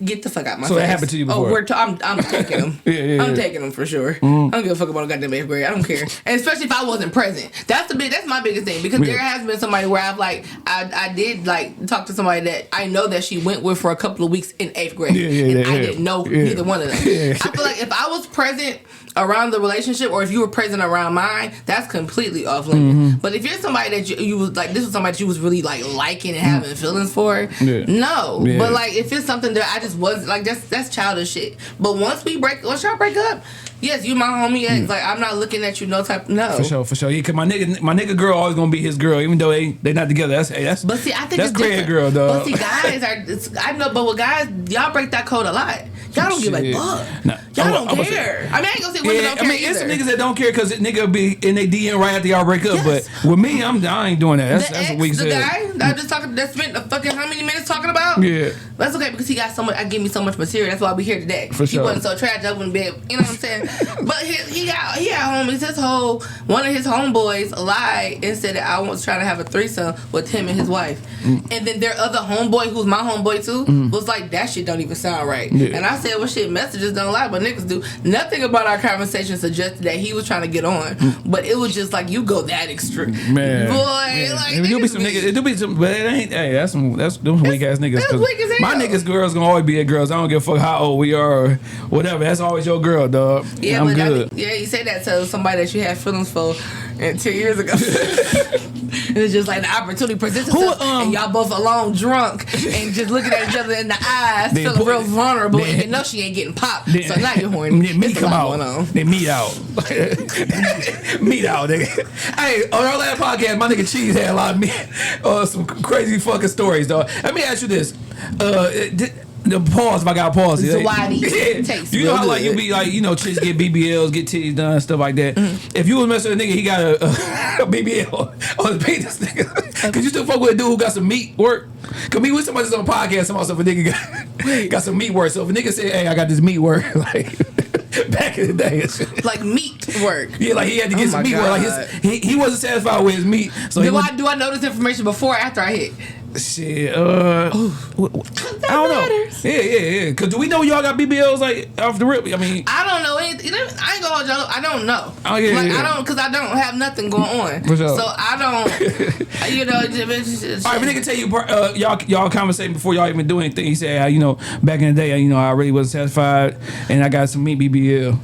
Get the fuck out my face. So that happened to you before? I'm taking them. I'm taking them for sure. I don't give a fuck about a goddamn 8th grade. I don't care. And especially if I wasn't present. That's my biggest thing. Because there has been somebody where I've like, I did like talk to somebody that I know that she went with for a couple of weeks in 8th grade. And I didn't know neither one of them. I feel like if I was present around the relationship or if you were present around mine, that's completely off limits. But if you're somebody that you was like, this was somebody that you was really like liking and having feelings for, no. But like if it's something that I just wasn't like, that's childish shit. But once y'all break up, yes, you my homie. Like I'm not looking at you no type. No, for sure. Yeah, cause my nigga girl always gonna be his girl, even though they not together. That's. But see, I think that's it's crazy, girl, dog. But see, guys I know, but with guys, y'all break that code a lot. Y'all don't give a fuck. Nah, y'all don't care. I ain't gonna say women don't care. It's some niggas that don't care because nigga be in they DM right after y'all break up. Yes. But with me, I ain't doing that. That's what we said. The guy that I just talking, that spent fucking how many minutes talking about? Yeah. That's okay because he got so much. I give me so much material. That's why we here today. For sure. He wasn't so tragic. I wouldn't be able, you know what I'm saying? But he got homies. One of his homeboys lied and said that I was trying to have a threesome with him and his wife. And then their other homeboy, who's my homeboy too, was like, that shit don't even sound right. Yeah. And I said, well, shit, messages don't lie, but niggas do. Nothing about our conversation suggested that he was trying to get on, but it was just like, you go that extreme, man. Boy, like it do be some niggas. It do be some, but it ain't. Hey, that's them weak ass niggas. My niggas, girls gonna always be a girls. I don't give a fuck how old we are or whatever. That's always your girl, dog. Yeah, I'm good. You say that to somebody that you had feelings for 10 years ago. It's just like the opportunity presents itself, and y'all both alone drunk and just looking at each other in the eyes, feeling real vulnerable, and you know she ain't getting popped. So now you're horny. Then meat come out. They meet out. Meet out, nigga. Hey, on our last podcast, my nigga Cheese had a lot of some crazy fucking stories, dog. Let me ask you this. The pause, if I got pause. Taste you know how like you be like, you know, chicks get BBLs, get titties done, stuff like that. If you was messing with a nigga, he got a BBL on his penis, nigga. Could you still fuck with a dude who got some meat work? Cause me with somebody that's on a podcast, somebody if a nigga got some meat work. So if a nigga say, hey, I got this meat work, like back in the day, like meat work. Yeah, like he had to get some meat work. Like he wasn't satisfied with his meat. So do I know this information before or after I hit? Shit, I don't know. Yeah. Cause do we know y'all got BBLs like off the rip? I mean, I don't know anything. I ain't gonna hold y'all. I don't know. Oh yeah, like I don't, cause I don't have nothing going on. For sure. So I don't. You know. All right, if a nigga tell you, y'all conversating before y'all even do anything. He said, you know, back in the day, you know, I really wasn't satisfied, and I got some meat BBL.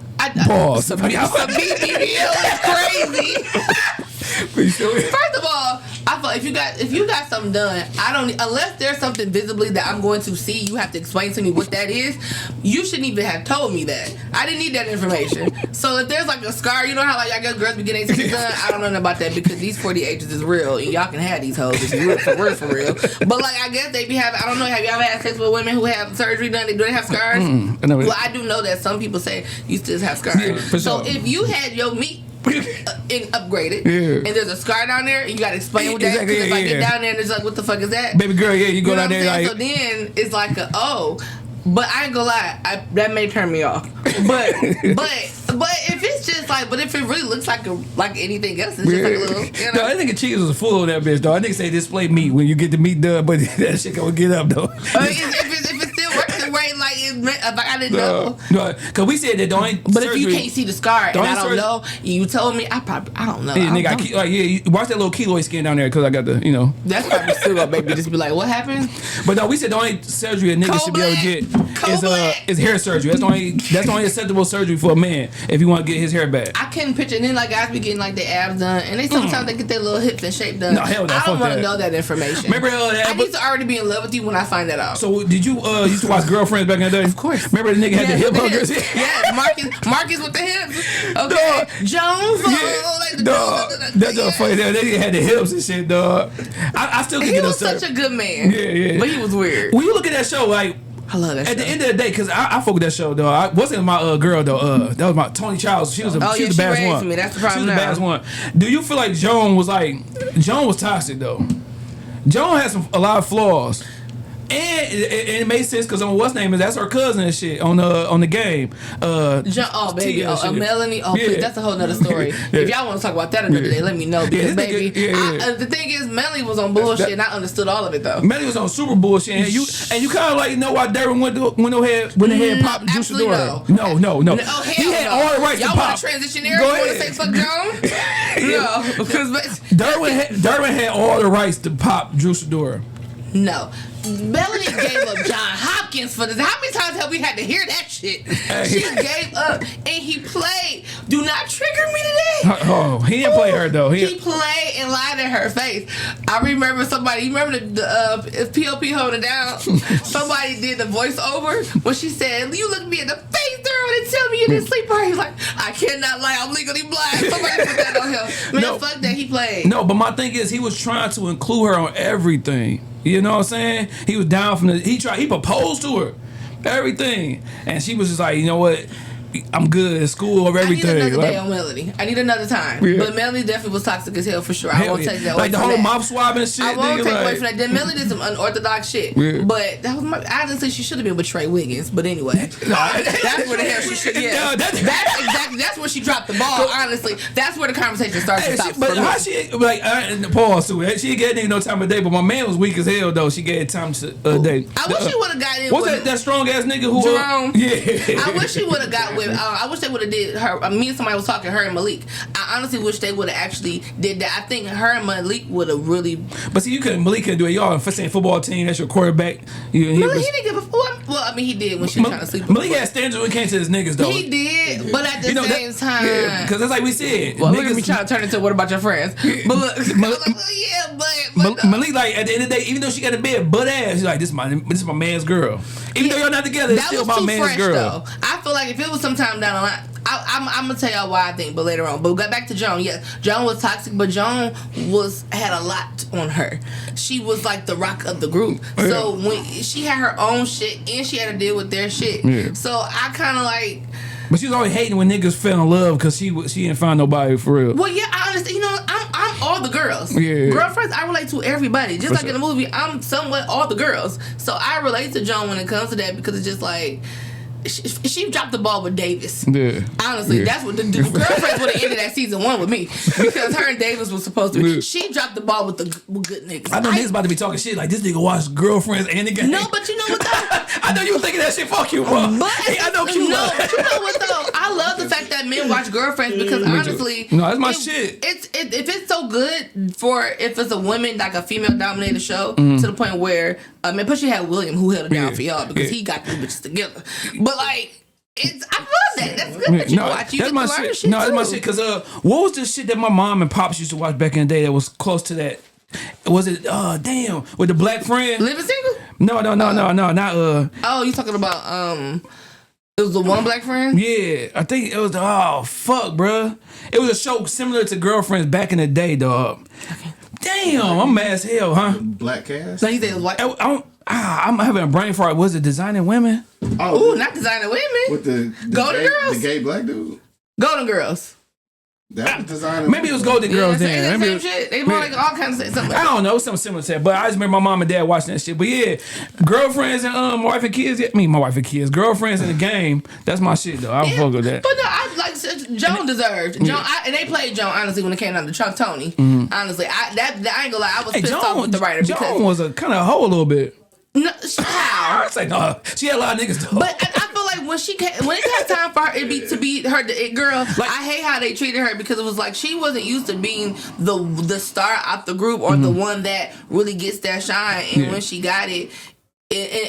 Pause. Some meat BBL is crazy. First of all, I feel if you got something done, I don't, unless there's something visibly that I'm going to see, you have to explain to me what that is. You shouldn't even have told me that. I didn't need that information. So if there's like a scar, you know how like I guess girls be getting things done. I don't know nothing about that because these 40 ages is real and y'all can have these hoes if you for real. But like I guess they be having, I don't know, have you ever had sex with women who have surgery done? Do they have scars? Well, I do know that some people say you still have scars. Yeah, so if you had your meat upgraded, and there's a scar down there, and you gotta explain what that is. Because if I get down there and it's like, what the fuck is that? Baby girl, you go down there like. So then it's like but I ain't gonna lie, that may turn me off. But if it's just like, but if it really looks like anything else, it's just like a little. You know? No, I think cheese was full of that bitch though. I think say display meat when you get the meat done, but that shit gonna get up though. If it still works the way like I didn't know. No, cause we said that the only. But surgery, if you can't see the scar and I don't know, you told me, I don't know. Yeah, nigga, watch that little keloid skin down there, cause I got the, you know. That's probably still gonna make me just be like, what happened? But no, we said the only surgery a nigga should be able to get is hair surgery. That's the only acceptable surgery for a man if you want to get his hair back. I couldn't picture. And then like guys be getting like their abs done, and they sometimes they get their little hips and shape done. No, hell no, I don't want to know that information. Remember I need to already be in love with you when I find that out. So did you used to watch Girlfriends back in the day? Of course. Remember the nigga had the hip huggers? Yeah, Marcus with the hips. Okay, Jones. That's just funny. They had the hips and shit, dog. I still can get those. He was such a good man. Yeah. But he was weird. When you look at that show, like. I love that show. At the end of the day, because I fuck with that show, though. I wasn't my girl, though. That was my Tony Childs. She was the baddest one. Me. That's the problem. She was the baddest one. Do you feel like Joan was toxic, though? Joan has a lot of flaws. And it made sense because on what's name is that's her cousin and shit on the game. Baby, Melanie. Oh, please, that's a whole nother story. If y'all want to talk about that another day, let me know. Because baby, the thing is, Melanie was on bullshit, and I understood all of it though. Melanie was on super bullshit, and you kind of like know why Darren went ahead pop Juice Adora. No. He had all the rights to pop. Y'all want to transition there? You want to say fuck Joan? No, because Darwin had all the rights to pop Juice Adora. No. Melanie gave up John Hopkins for this. How many times have we had to hear that shit? She gave up and he played. Do not trigger me today. Oh, he didn't play her though. He played and lied in her face. I remember somebody. You remember the POP hold it down? Somebody did the voiceover when she said, "You look me in the face, girl, and tell me you didn't sleep right." He's like, "I cannot lie. I'm legally blind." Somebody put that on him. Man, fuck that. He played. No, but my thing is, he was trying to include her on everything. You know what I'm saying? He was down from he proposed to her, everything, and she was just like, you know what? I'm good at school or everything. I need another like, day on Melody. I need another time. Yeah. But Melody definitely was toxic as hell for sure. I won't take that away like the from whole that. mop swab and shit. I won't nigga, take like, away from that. Then Melody did some unorthodox shit. Yeah. But that was honestly, she should have been with Trey Wiggins. But anyway, that's where the hell she should. Yeah, that's exactly. That's where she dropped the ball. Honestly, that's where the conversation starts to stop. But how she like? Pause too. She gave nigga no time of day. But my man was weak as hell though. She gave time to day. I wish she would have got in. What's that strong ass nigga who? Jerome. Yeah. I wish she would have got with. I wish they would have did her. Me and somebody was talking. Her and Malik. I honestly wish they would have actually did that. I think her and Malik would have really. But see, Malik couldn't do it. Y'all a football team. That's your quarterback. He didn't give a. Well, I mean, he did when she was trying to sleep. Malik had standards when it came to his niggas though. He did, but at the same time, yeah, because that's like we said. Well, look at me trying to turn into what about your friends? But look, Malik, like at the end of the day, even though she got a bed butt ass, she's like, this is my man's girl. Even though y'all not together, it's still my man's girl. Though. I feel like if it was sometime down the line, I'm gonna tell y'all why I think, but later on. But got back to Joan. Yes, Joan was toxic, but Joan had a lot on her. She was like the rock of the group. Yeah. So when she had her own shit and she had to deal with their shit. Yeah. So I kind of like. But she was always hating when niggas fell in love because she didn't find nobody for real. Well, yeah, I understand. You know, I'm all the girls. Yeah. Girlfriends, I relate to everybody. Just like in the movie, I'm somewhat all the girls. So I relate to Joan when it comes to that because it's just like. She dropped the ball with Davis. Yeah. Honestly, that's what the girlfriends would have ended that season 1 with me because her and Davis was supposed to be. Yeah. She dropped the ball with the good niggas. I know niggas about to be talking shit like this nigga watch Girlfriends and the game. No, but you know what though? I know you were thinking that shit. Fuck you, bro. But hey, I know you. No, but you know what though? I love the fact that men watch Girlfriends because honestly, no, that's my shit. If it's so good for if it's a woman like a female dominated show to the point where but she had William who held it down for y'all because he got these bitches together. But like. I love that. That's good that you watch. You that's my shit. No, that's my shit. Cause what was the shit that my mom and pops used to watch back in the day that was close to that? Was it damn with the black friend? Living Single? No, not Oh, you talking about it was the one black friend? Yeah, I think it was fuck, bruh. It was a show similar to Girlfriends back in the day, dog. Okay. Damn, I'm mad as hell, huh? Black cast? No, you think it was white? I'm having a brain fart. Was it Designing Women? Oh, not Designing Women. With the Golden Girls? The gay black dude? Golden Girls. That was Designing Maybe it was Golden Girls then. Same shit. They brought like all kinds of something. I don't know, something similar to that. But I just remember my mom and dad watching that shit. But yeah, Girlfriends and my wife and kids. My wife and kids. Girlfriends in the game. That's my shit though. I don't fuck with that. But no, I like Joan deserved. Joan, and they played Joan honestly when it came down to Chuck Tony. Honestly, I ain't gonna lie. I was pissed off with the writer because Joan was a kind of hoe a little bit. No, how? It's like no, she had a lot of niggas though. But I feel like when it got time for her to be her the it girl, like, I hate how they treated her because it was like she wasn't used to being the star out the group or the one that really gets that shine. And when she got it,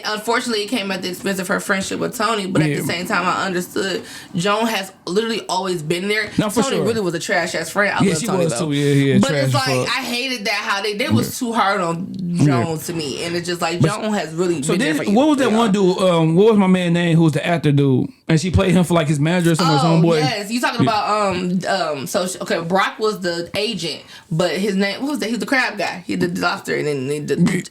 unfortunately, it came at the expense of her friendship with Tony. But at the same time, I understood Joan has literally always been there. No, for Tony sure. really was a trash ass friend. I love she Tony was though. too. Yeah, but trash it's like fuck. I hated that how they was too hard on Joan to me, and it's just like Joan has really. So been then, there for what was you, that one dude? What was my man's name? Who was the actor dude? And she played him for like his manager or something. His homeboy. Yes, you talking about So okay, Brock was the agent, but his name what was that? He was the crab guy. He the doctor, and then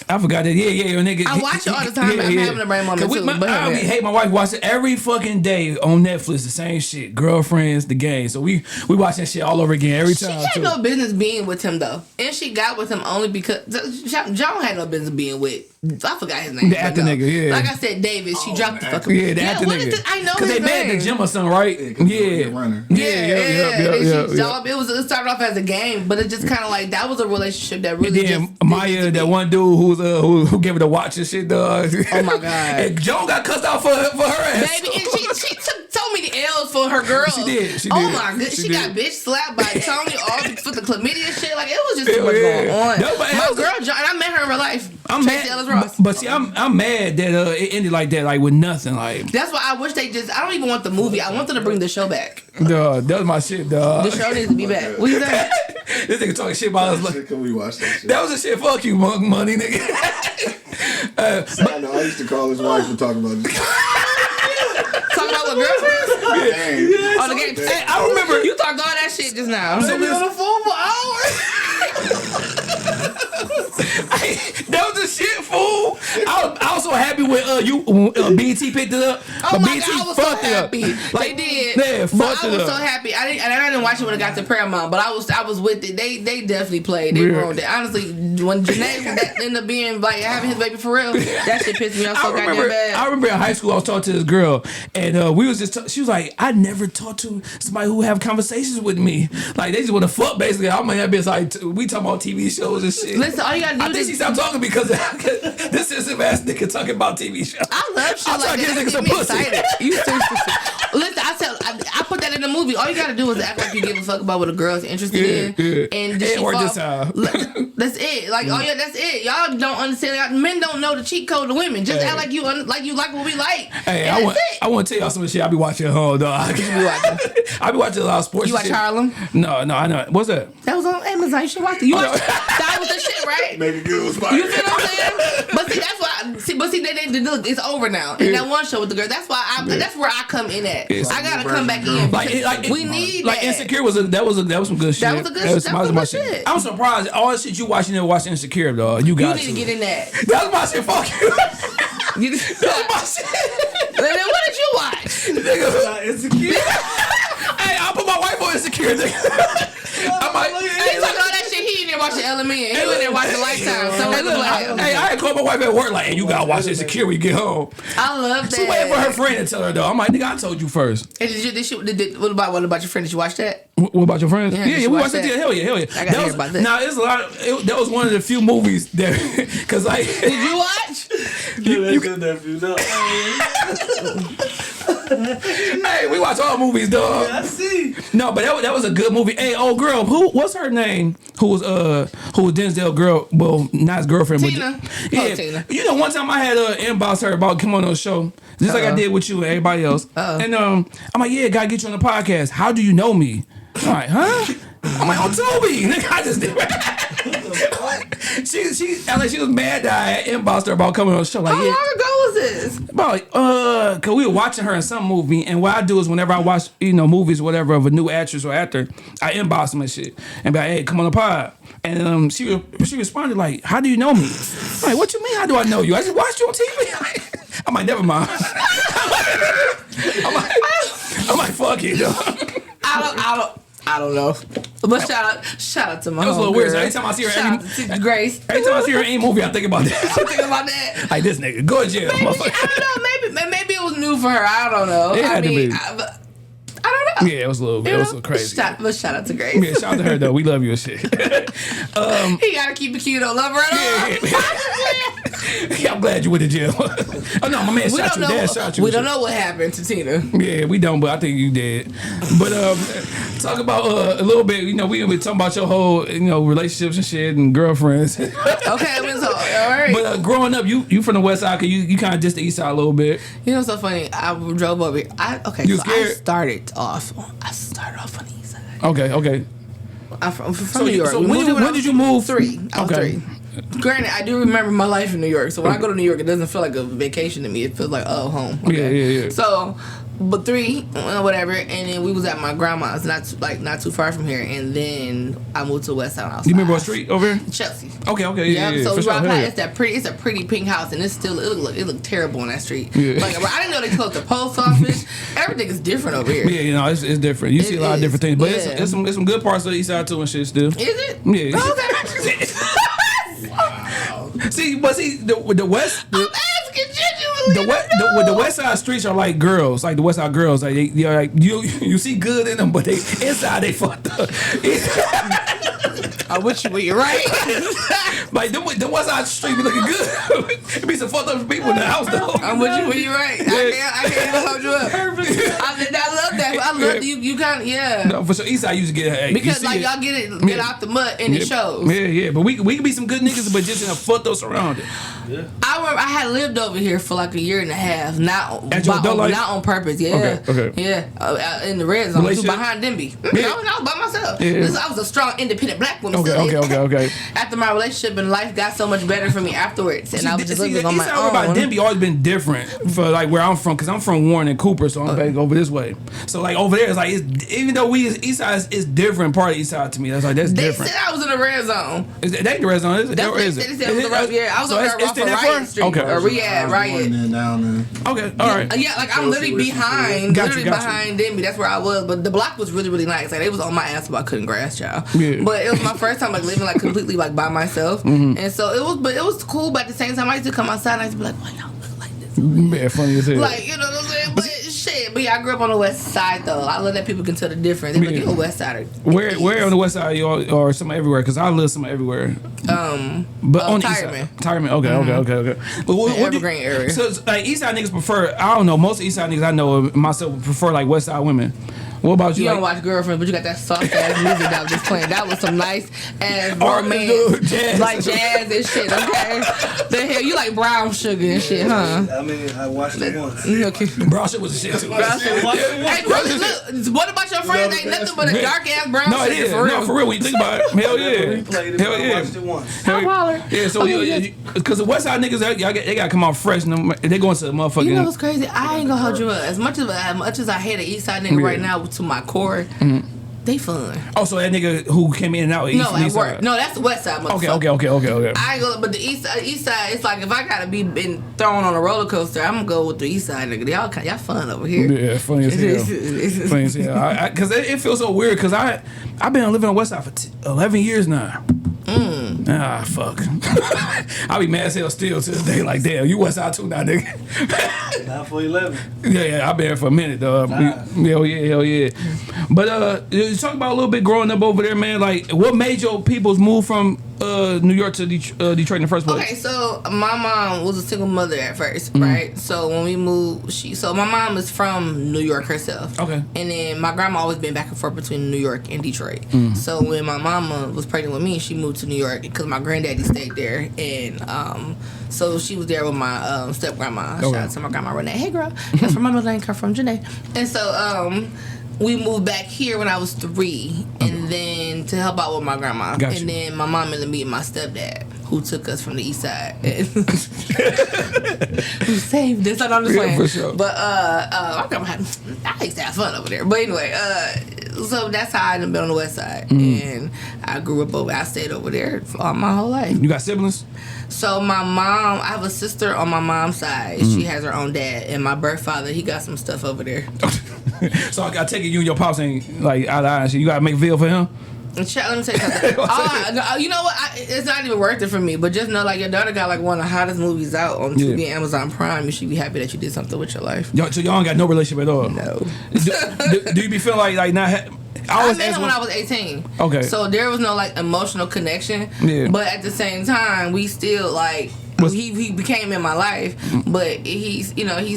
I forgot that. Yeah, nigga. I watch it all the time. I'm having a brain moment too. I hate my wife watch it every fucking day on Netflix. The same shit. Girlfriends, the game. So we watch that shit all over again every time. She had no business being with him though, and she got with him only because Joan had no business being with. I forgot his name. The actor nigga, yeah. Like I said, Davis. She dropped the fucking. Yeah, the actor nigga. I know his name. Because they met at the gym or something, right? Yeah. Runner. Yeah. It started off as a game, but it just kind of like that was a relationship that really. And then Maya, that one dude who gave her the watch and shit, dog. Oh my god. And Joan got cussed out for her ass. Baby, and she took so many L's for her girl. She did. Oh my god, she got bitch slapped by Tony all for the chlamydia shit. Like it was just too much going on. No, my girl, John, and I met her in real life. I'm mad, but see, I'm mad that it ended like that, like with nothing. Like that's why I wish they just. I don't even want the movie. I want them to bring the show back. Dog, that was my shit, dog. The show needs to be back. What you think? This nigga talking shit about us. Like, can we watch that shit? That was a shit. Fuck you, money, nigga. I know. I used to call his wife and talk about this. Talking about what girlfriends? Yeah. On the game. Hey, I remember you talked all that shit just now. So we on the phone for hours. That was the shit, fool. I was so happy happy when BET picked it up? Oh but my BET God, I was fucked so it up. happy. Like, They did. Yeah, But fucked I it was up. so happy. I didn't watch it when it got to Paramount, but I was with it. They definitely played. They ruined it. Honestly, when Janae that ended up being like having his baby for real, that shit pissed me off so goddamn bad. I remember in high school I was talking to this girl, and we was just she was like, I never talked to somebody who have conversations with me. Like, they just want to fuck, basically. I'm in that bitch like, we talking about TV shows and shit. Listen, all you gotta do I think she stopped talking because this is some ass nigga talking about TV shows. I love shit like that. That get me excited. You seriously. Listen, I put that in the movie. All you gotta do is act like you give a fuck about what a girl's interested in, and just work this time. That's it. Like, that's it. Y'all don't understand. Like, men don't know the cheat code to women. Just act like you like what we like. Hey, I want to tell y'all some shit. I be watching at home, dog. I be watching a lot of sports. You watch shit. Harlem? No, I know. What's that? That was on Amazon. You should watch it. You watch that was the shit, right? Make it good. You feel what I'm saying? But see, that's why. It's over now. And that one show with the girl. That's why. That's where I come in at. I gotta come back in. Like we need like that. Insecure was some good shit. That was a good shit. I'm surprised all the shit you watch, you never watch Insecure, dog. You need to get in that. That was my shit. Fuck you. That was my shit. Then what did you watch? Nigga, Insecure. Hey, I'll put my wife on Insecure, nigga. I'm like, hey, talking all that shit. He in there watching Element. He in there watching Lifetime. So hey, I called my wife at work like, hey, you gotta watch Insecure when you get home. I love that. She waiting for her friend to tell her though. I'm like, nigga, I told you first. Hey, what about your friend? Did you watch that? What about your friends? Yeah, we watched it. Hell yeah. I gotta hear about that. Nah, it's a lot. That was one of the few movies that, cause like, did you watch? Hey, we watch all movies, dog. Yeah, I see. No, but that was a good movie. Hey, old girl, what's her name? Who was Denzel girl? Well, not his girlfriend, Tina. but yeah. Tina. You know, one time I had inbox her about come on the show, just like I did with you and everybody else. And I'm like, yeah, gotta get you on the podcast. How do you know me? I'm like, huh? I'm like, oh, Toby, nigga, I just did. she was mad that I had inboxed her about coming on the show. Like, How long ago was this? About cause we were watching her in some movie, and what I do is whenever I watch movies or whatever of a new actress or actor, I inbox them and shit and be like, hey, come on the pod. And she responded like, how do you know me? I'm like, what you mean? How do I know you? I just watched you on TV. I'm like, never mind. I'm like, fuck it, dog. I don't know. But shout out to my. It was a little weird. So every time I see her, Grace. Every time I see her in any movie, I think about that. I think about that. Like, this nigga, go to jail. I don't know. Maybe it was new for her. I don't know. It had to be. I don't know. Yeah, it was a little crazy. But shout out to Grace. Yeah, shout out to her though. We love you and shit. He gotta keep it cute. Don't love her at all. Yeah, I'm glad you went to jail. Oh no, my man shot you. Dad shot you. We don't know what happened to Tina. Yeah, we don't, but I think you did. But talk about a little bit. We been talking about your whole relationships and shit and girlfriends. Okay, all right. But growing up, you from the west side, cause you kind of just the east side a little bit. You know what's so funny? I drove over here. You scared? I started off on the east side. Okay. I'm from New York. So when did you move? I was 3. Granted, I do remember my life in New York. So when I go to New York, it doesn't feel like a vacation to me. It feels like, oh, home. Okay. Yeah. So, but 3, whatever, and then we was at my grandma's, not too far from here, and then I moved to West Side. You remember what street over here? Chelsea. Okay, yeah. So for sure. it's a pretty pink house, and it looked terrible on that street. Yeah. Like, I didn't know they closed the post office. Everything is different over here. Yeah, it's different. You see a lot of different things, but Yeah. it's some good parts of the east side too and shit still. Is it? Yeah. Okay. See, the west. I'm asking genuinely. The west side streets are like girls, like the west side girls. Like they're like you see good in them, but they inside they fucked up. I'm with you when you're right. Like the west side street be looking good. It be some fucked up people in the house though. I'm with you when you're right. I can't even hold you up. I love that. I love you kind of, yeah. No, for sure. East side used to get because like y'all get out the mud and it shows. Yeah. But we can be some good niggas, but just in a fucked up surrounding. Yeah. I remember I had lived over here for like a year and a half, not on purpose. Yeah. Okay. Yeah. In the red zone, behind Denby. I was by myself. Yeah. I was a strong, independent black woman. Okay. After my relationship and life got so much better for me afterwards, and I was just living on my own. About Denby always been different for like where I'm from, because I'm from Warren and Cooper, so I'm back over this way. So like over there, it's like even though we East Side is different part of East Side to me. That's different. They said I was in the red zone. Is that the red zone? Is it? That's what they said. It was the red. Yeah, I was over there off of Riot Street. Okay. Or Riot. Okay. All right. Yeah, like I'm literally behind, behind Denby. That's where I was. But the block was really, really nice. Like they was on my ass about cutting grass, y'all. Yeah. But it was my first time like living like completely like by myself, and so it was cool. But at the same time, I used to come outside and I used to be like, why y'all look like this? Yeah, funny as hell. Like, you know what I'm saying? But shit. But yeah, I grew up on the west side though. I love that people can tell the difference. They be like, you're a west sider. Where on the west side you or somewhere everywhere? Because I live somewhere everywhere. But on the east side. Retirement. Okay. But what Evergreen area. So like east side niggas prefer. I don't know. Most east side niggas I know myself prefer like west side women. What about you? You don't watch Girlfriend, but you got that soft ass music that was just playing. That was some nice ass romance, jazz. like jazz and shit. Okay, the hell you like brown sugar and shit, huh? I mean, I watched it once. Okay. Brown sugar was a shit too. Hey, brother, look, what about your friends? Ain't nothing but a dark ass brown sugar. No, it is. No, for real. When you think about it, hell yeah. Hell yeah. I watched it once. Yeah, so because the west side niggas, they gotta come out fresh. And they going to the motherfucking. You know what's crazy? I ain't gonna hold you up. As much as I hate an east side nigga right now to my core. They fun. Oh, so that nigga who came in and out east, at work. Side. No, that's the west side. Okay. I ain't gonna, but the east side, it's like if I gotta been thrown on a roller coaster, I'm gonna go with the east side nigga. Y'all fun over here. Yeah, funny as hell. Funny as hell. Because it feels so weird because I've been living on the west side for 11 years now. Ah, fuck. I be mad as hell still to this day. Like, damn, you west side too now, nigga. Not for 11. Yeah, I've been here for a minute, though. Hell yeah. But you talk about a little bit growing up over there, man. Like, what made your peoples move from New York to Detroit in the first place? Okay, so my mom was a single mother at first, right? So when we moved, so my mom is from New York herself. Okay. And then my grandma always been back and forth between New York and Detroit. So when my mama was pregnant with me, she moved to New York because my granddaddy stayed there, and so she was there with my step grandma. Shout out to my grandma Renee. Hey girl, that's where my middle name come from, Janae. And so we moved back here when I was 3, and then to help out with my grandma. Gotcha. And then my mom ended up meeting my stepdad, who took us from the east side, who saved us. I'm just playing. For sure. But my grandma I used to have fun over there. But anyway, so that's how I ended up being on the west side, and I grew up I stayed over there for my whole life. You got siblings? So my mom, I have a sister on my mom's side. She has her own dad, and my birth father, he got some stuff over there. So I take it you and your pops ain't like out of eye and shit. You gotta make a veal for him? Let me tell you something. You know what? It's not even worth it for me. But just know, like, your daughter got like one of the hottest movies out on TV and Amazon Prime. You should be happy that you did something with your life. So y'all ain't got no relationship at all? No. Do you be feeling like not? I met him when I was 18. Okay. So there was no like emotional connection. Yeah. But at the same time, we still like. He became in my life, but he's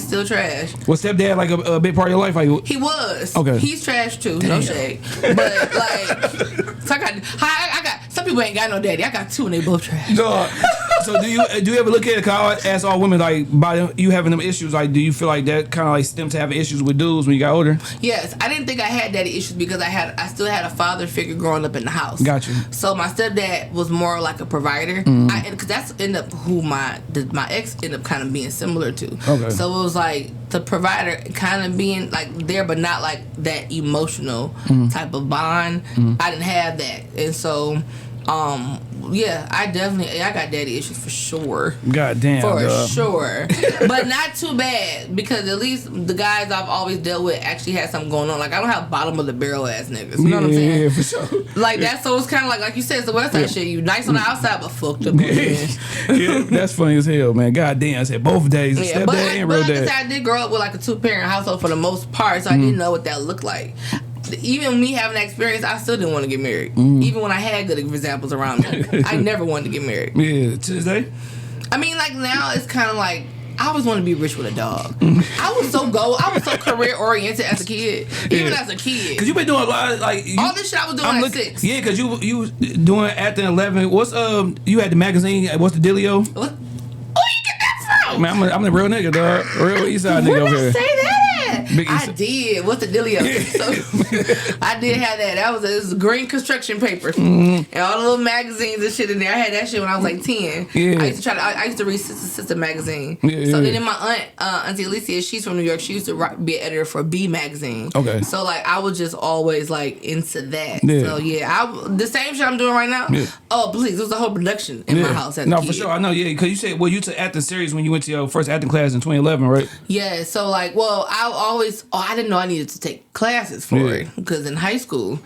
still trash. Was stepdad like a big part of your life? Like, he was. Okay. He's trash too. Damn. No shade. But like, so I got some people ain't got no daddy. I got 2 and they both trash. No. So do you ever look at it? Cause I ask all women like by you having them issues. Like, do you feel like that kind of like stems to having issues with dudes when you got older? Yes, I didn't think I had daddy issues because I still had a father figure growing up in the house. Gotcha. So my stepdad was more like a provider. Because that's ended up who my ex ended up kind of being similar to. Okay. So it was like the provider kind of being like there, but not like that emotional type of bond. I didn't have that, and so. Yeah, I got daddy issues for sure. God damn. For sure. But not too bad, because at least the guys I've always dealt with actually had something going on. Like, I don't have bottom of the barrel ass niggas. You know what I'm saying? Yeah, for sure. Like that, so it's kind of like you said, it's the west side shit. You nice on the outside, but fucked up. Yeah, that's funny as hell, man. God damn, I said both days. Yeah, but like I said, I did grow up with like a 2-parent household for the most part, so I didn't know what that looked like. Even me having that experience, I still didn't want to get married. Even when I had good examples around me, I never wanted to get married. Yeah, to this day? I mean, like now it's kind of like I always want to be rich with a dog. I was so career oriented as a kid, even as a kid. Cause you been doing a lot of, like all this shit I was doing at 6. Yeah, cause you doing after 11. What's you had the magazine? What's the dealio? What? Oh, you get that from? Man, I'm a real nigga, dog. Real East Side nigga over here. Say that. that? I did. What's the dealio? So I did have that. It was green construction paper and all the little magazines and shit in there. I had that shit when I was like 10. Yeah. I used to read Sister magazine. Yeah, so then my aunt, Auntie Alicia, she's from New York. She used to be an editor for B magazine. Okay. So like I was just always like into that. Yeah. So the same shit I'm doing right now. Yeah. Oh please, there was a whole production in my house as a kid. For sure. I know. Yeah, because you said you took acting series when you went to your first acting class in 2011, right? Yeah. So like, well, I didn't know I needed to take classes for it because in high school.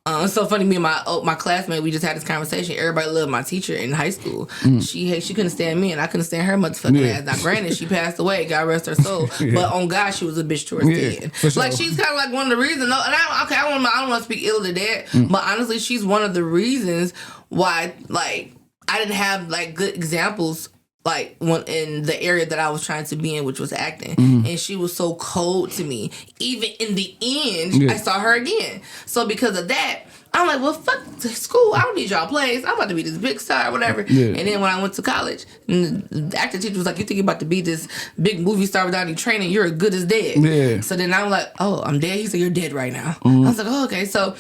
It's so funny. Me and my classmate, we just had this conversation. Everybody loved my teacher in high school. She couldn't stand me, and I couldn't stand her motherfucking ass. Now, granted, she passed away. God rest her soul. But on God, she was a bitch towards the end. Sure. Like she's kind of like one of the reasons. No, and I don't want to speak ill to that, but honestly, she's one of the reasons why like I didn't have like good examples. Like in the area that I was trying to be in, which was acting, and she was so cold to me. Even in the end, I saw her again. So because of that, I'm like, well, fuck school. I don't need y'all plays. I'm about to be this big star or whatever. Yeah. And then when I went to college, the acting teacher was like, you think you're about to be this big movie star without any training? You're as good as dead. Yeah. So then I'm like, oh, I'm dead? He said, you're dead right now. I was like, oh, okay. So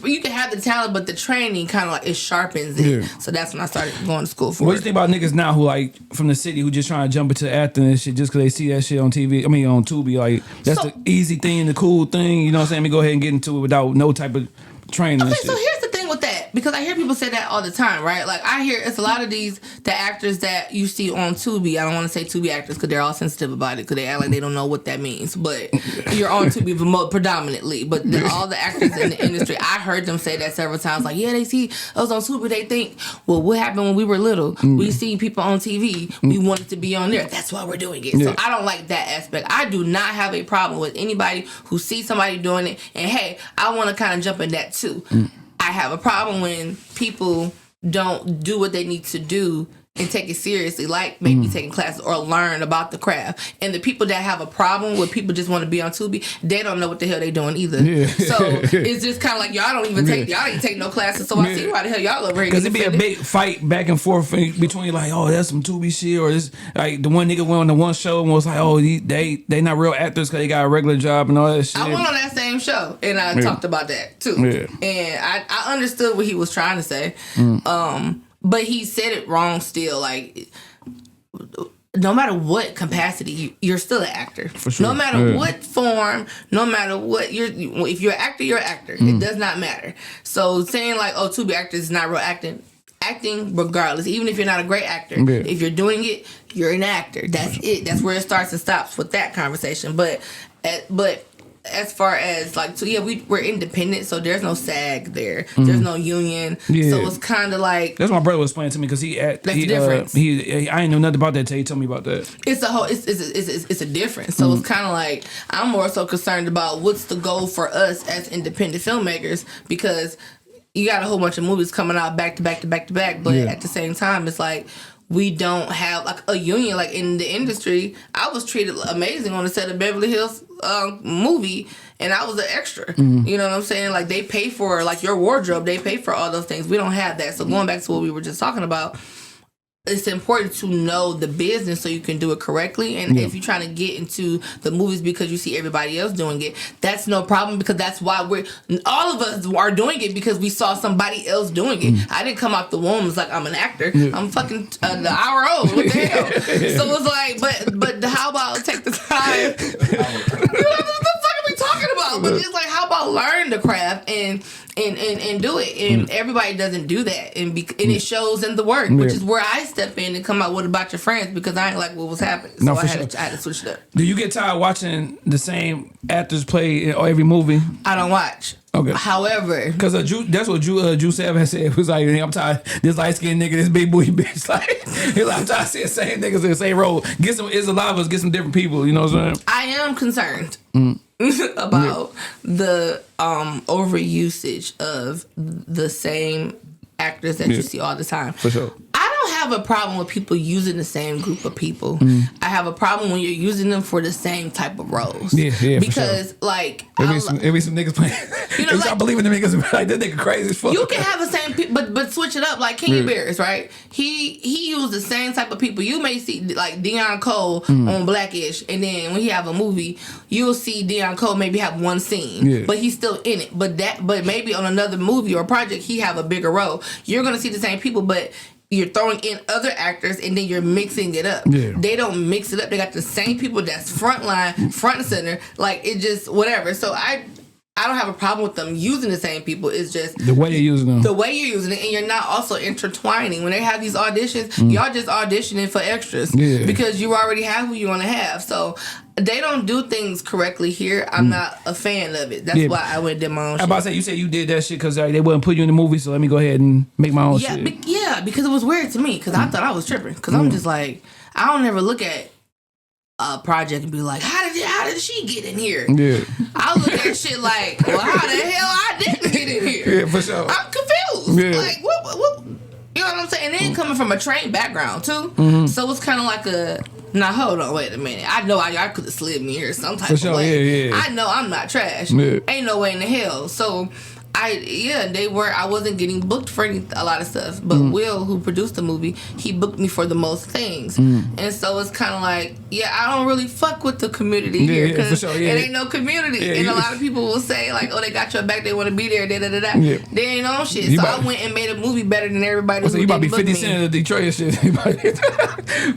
you can have the talent, but the training kind of like it sharpens it. Yeah. So that's when I started going to school for it. What do you think about niggas now who like from the city who just trying to jump into acting and shit just because they see that shit on TV? I mean on Tubi, like that's the easy thing, the cool thing. You know what I'm saying? Let me go ahead and get into it without no type of training. Okay, so here's the thing with that, because I hear people say that all the time, right? Like I hear it's a lot of the actors that you see on Tubi. I don't want to say Tubi actors because they're all sensitive about it because they act like they don't know what that means. But you're on Tubi predominantly. But all the actors in the industry, I heard them say that several times. Like, yeah, they see us on Tubi. They think, well, what happened when we were little? We see people on TV. We wanted to be on there. That's why we're doing it. Yeah. So I don't like that aspect. I do not have a problem with anybody who sees somebody doing it. And hey, I want to kind of jump in that too. I have a problem when people don't do what they need to do and take it seriously, like maybe taking classes or learn about the craft. And the people that have a problem with people just want to be on Tubi, they don't know what the hell they doing either. Yeah. So it's just kind of like y'all ain't take no classes. So I see why the hell y'all over here. Because it'd be a big fight back and forth between like, oh, that's some Tubi shit, or this like the one nigga went on the one show and was like, oh, they not real actors because they got a regular job and all that shit. I went on that same show and I talked about that too. Yeah. And I understood what he was trying to say. But he said it wrong still. Like, no matter what capacity, you're still an actor. For sure. No matter what form, no matter what, if you're an actor, you're an actor. It does not matter. So saying like, oh, Tubi actors is not real acting regardless, even if you're not a great actor, if you're doing it, you're an actor. That's it. That's where it starts and stops with that conversation. But as far as like, so we're independent, so there's no SAG there. There's no union. Yeah. So it's kind of like, that's what my brother was explaining to me because that's the difference. I ain't know nothing about that till he told me about that. It's a difference. So it's kind of like I'm more so concerned about what's the goal for us as independent filmmakers, because you got a whole bunch of movies coming out back to back to back to back, but at the same time it's like we don't have like a union. Like in the industry, I was treated amazing on the set of Beverly Hills movie, and I was an extra. You know what I'm saying? Like they pay for like your wardrobe, they pay for all those things. We don't have that. So going back to what we were just talking about, it's important to know the business so you can do it correctly. And if you're trying to get into the movies because you see everybody else doing it, that's no problem, because that's why all of us are doing it, because we saw somebody else doing it. I didn't come out the womb as like I'm an actor. I'm fucking the hour old. What the hell? So it's like, but how about take the time? What the fuck are we talking about? But it's like, how about learn the craft and do it? And everybody doesn't do that, and it shows in the work, which is where I step in and come out with about your friends, because I ain't like what was happening. So I had to switch it up. Do you get tired watching the same actors play in every movie? I don't watch. Okay. However, because that's what Drew Sav had said. It was like, I'm tired this light skinned nigga, this big booty bitch. Like, I'm tired of seeing the same niggas in the same role. It's a lot of us, get some different people. You know what I'm saying? I am concerned about the overusage of the same actors that you see all the time. For sure. I don't have a problem with people using the same group of people. I have a problem when you're using them for the same type of roles. Yeah, because like there be some niggas playing. You know, they start believing the niggas like that nigga crazy as fuck. You can have the same people, but switch it up. Like Kenya Barris, right? He used the same type of people. You may see like Deion Cole on Blackish, and then when he have a movie, you'll see Deion Cole maybe have one scene, but he's still in it. But maybe on another movie or project, he have a bigger role. You're gonna see the same people, but you're throwing in other actors and then you're mixing it up. Yeah. They don't mix it up. They got the same people that's front and center. Like, it just, whatever. So I don't have a problem with them using the same people. It's just the way you're using them. The way you're using it, and you're not also intertwining. When they have these auditions, y'all just auditioning for extras because you already have who you want to have. So they don't do things correctly here. I'm not a fan of it. That's why I went and did my own shit. I'm about to say, you said you did that shit because they wouldn't put you in the movie, so let me go ahead and make my own shit. Because it was weird to me because I thought I was tripping. Because I'm just like, I don't ever look at a project and be like, how did she get in here? Yeah. I look at shit like, well, how the hell I didn't get in here? Yeah, for sure. I'm confused. Yeah. Like, what? You know what I'm saying? And then coming from a trained background too, so it's kind of like a. Now hold on, wait a minute. I know I could have slid me here some type of way. I know I'm not trash. Ain't no way in the hell. So I wasn't getting booked for a lot of stuff. But Will, who produced the movie, he booked me for the most things. And so it's kind of like, I don't really fuck with the community here because it ain't no community. And a lot of people will say like, oh, they got your back, they want to be there, They ain't on shit. So I went and made a movie better than everybody. So you about to be 50 Cent of Detroit and shit.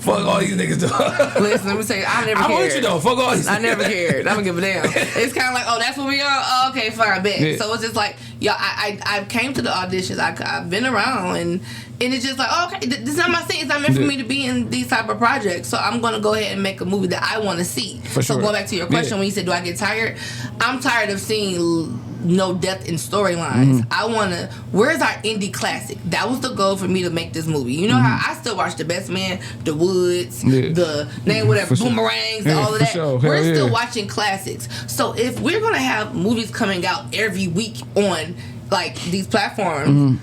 Fuck all these niggas. Listen, let me say, I never cared. I want you though. Fuck all these. I never cared. I don't give a damn. It's kind of like, oh, that's what we are. Oh, okay, fine, bet. So it's just like, I came to the auditions. I've been around, and it's just like, oh, okay, this is not my thing. It's not meant for me to be in these type of projects. So I'm gonna go ahead and make a movie that I want to see. So going back to your question, when you said, do I get tired? I'm tired of seeing no depth in storylines. I wanna. Where's our indie classic? That was the goal for me to make this movie. You know how I still watch The Best Man, The Woods, the name whatever, Boomerangs, all of that. We're still watching classics. So if we're gonna have movies coming out every week on like these platforms,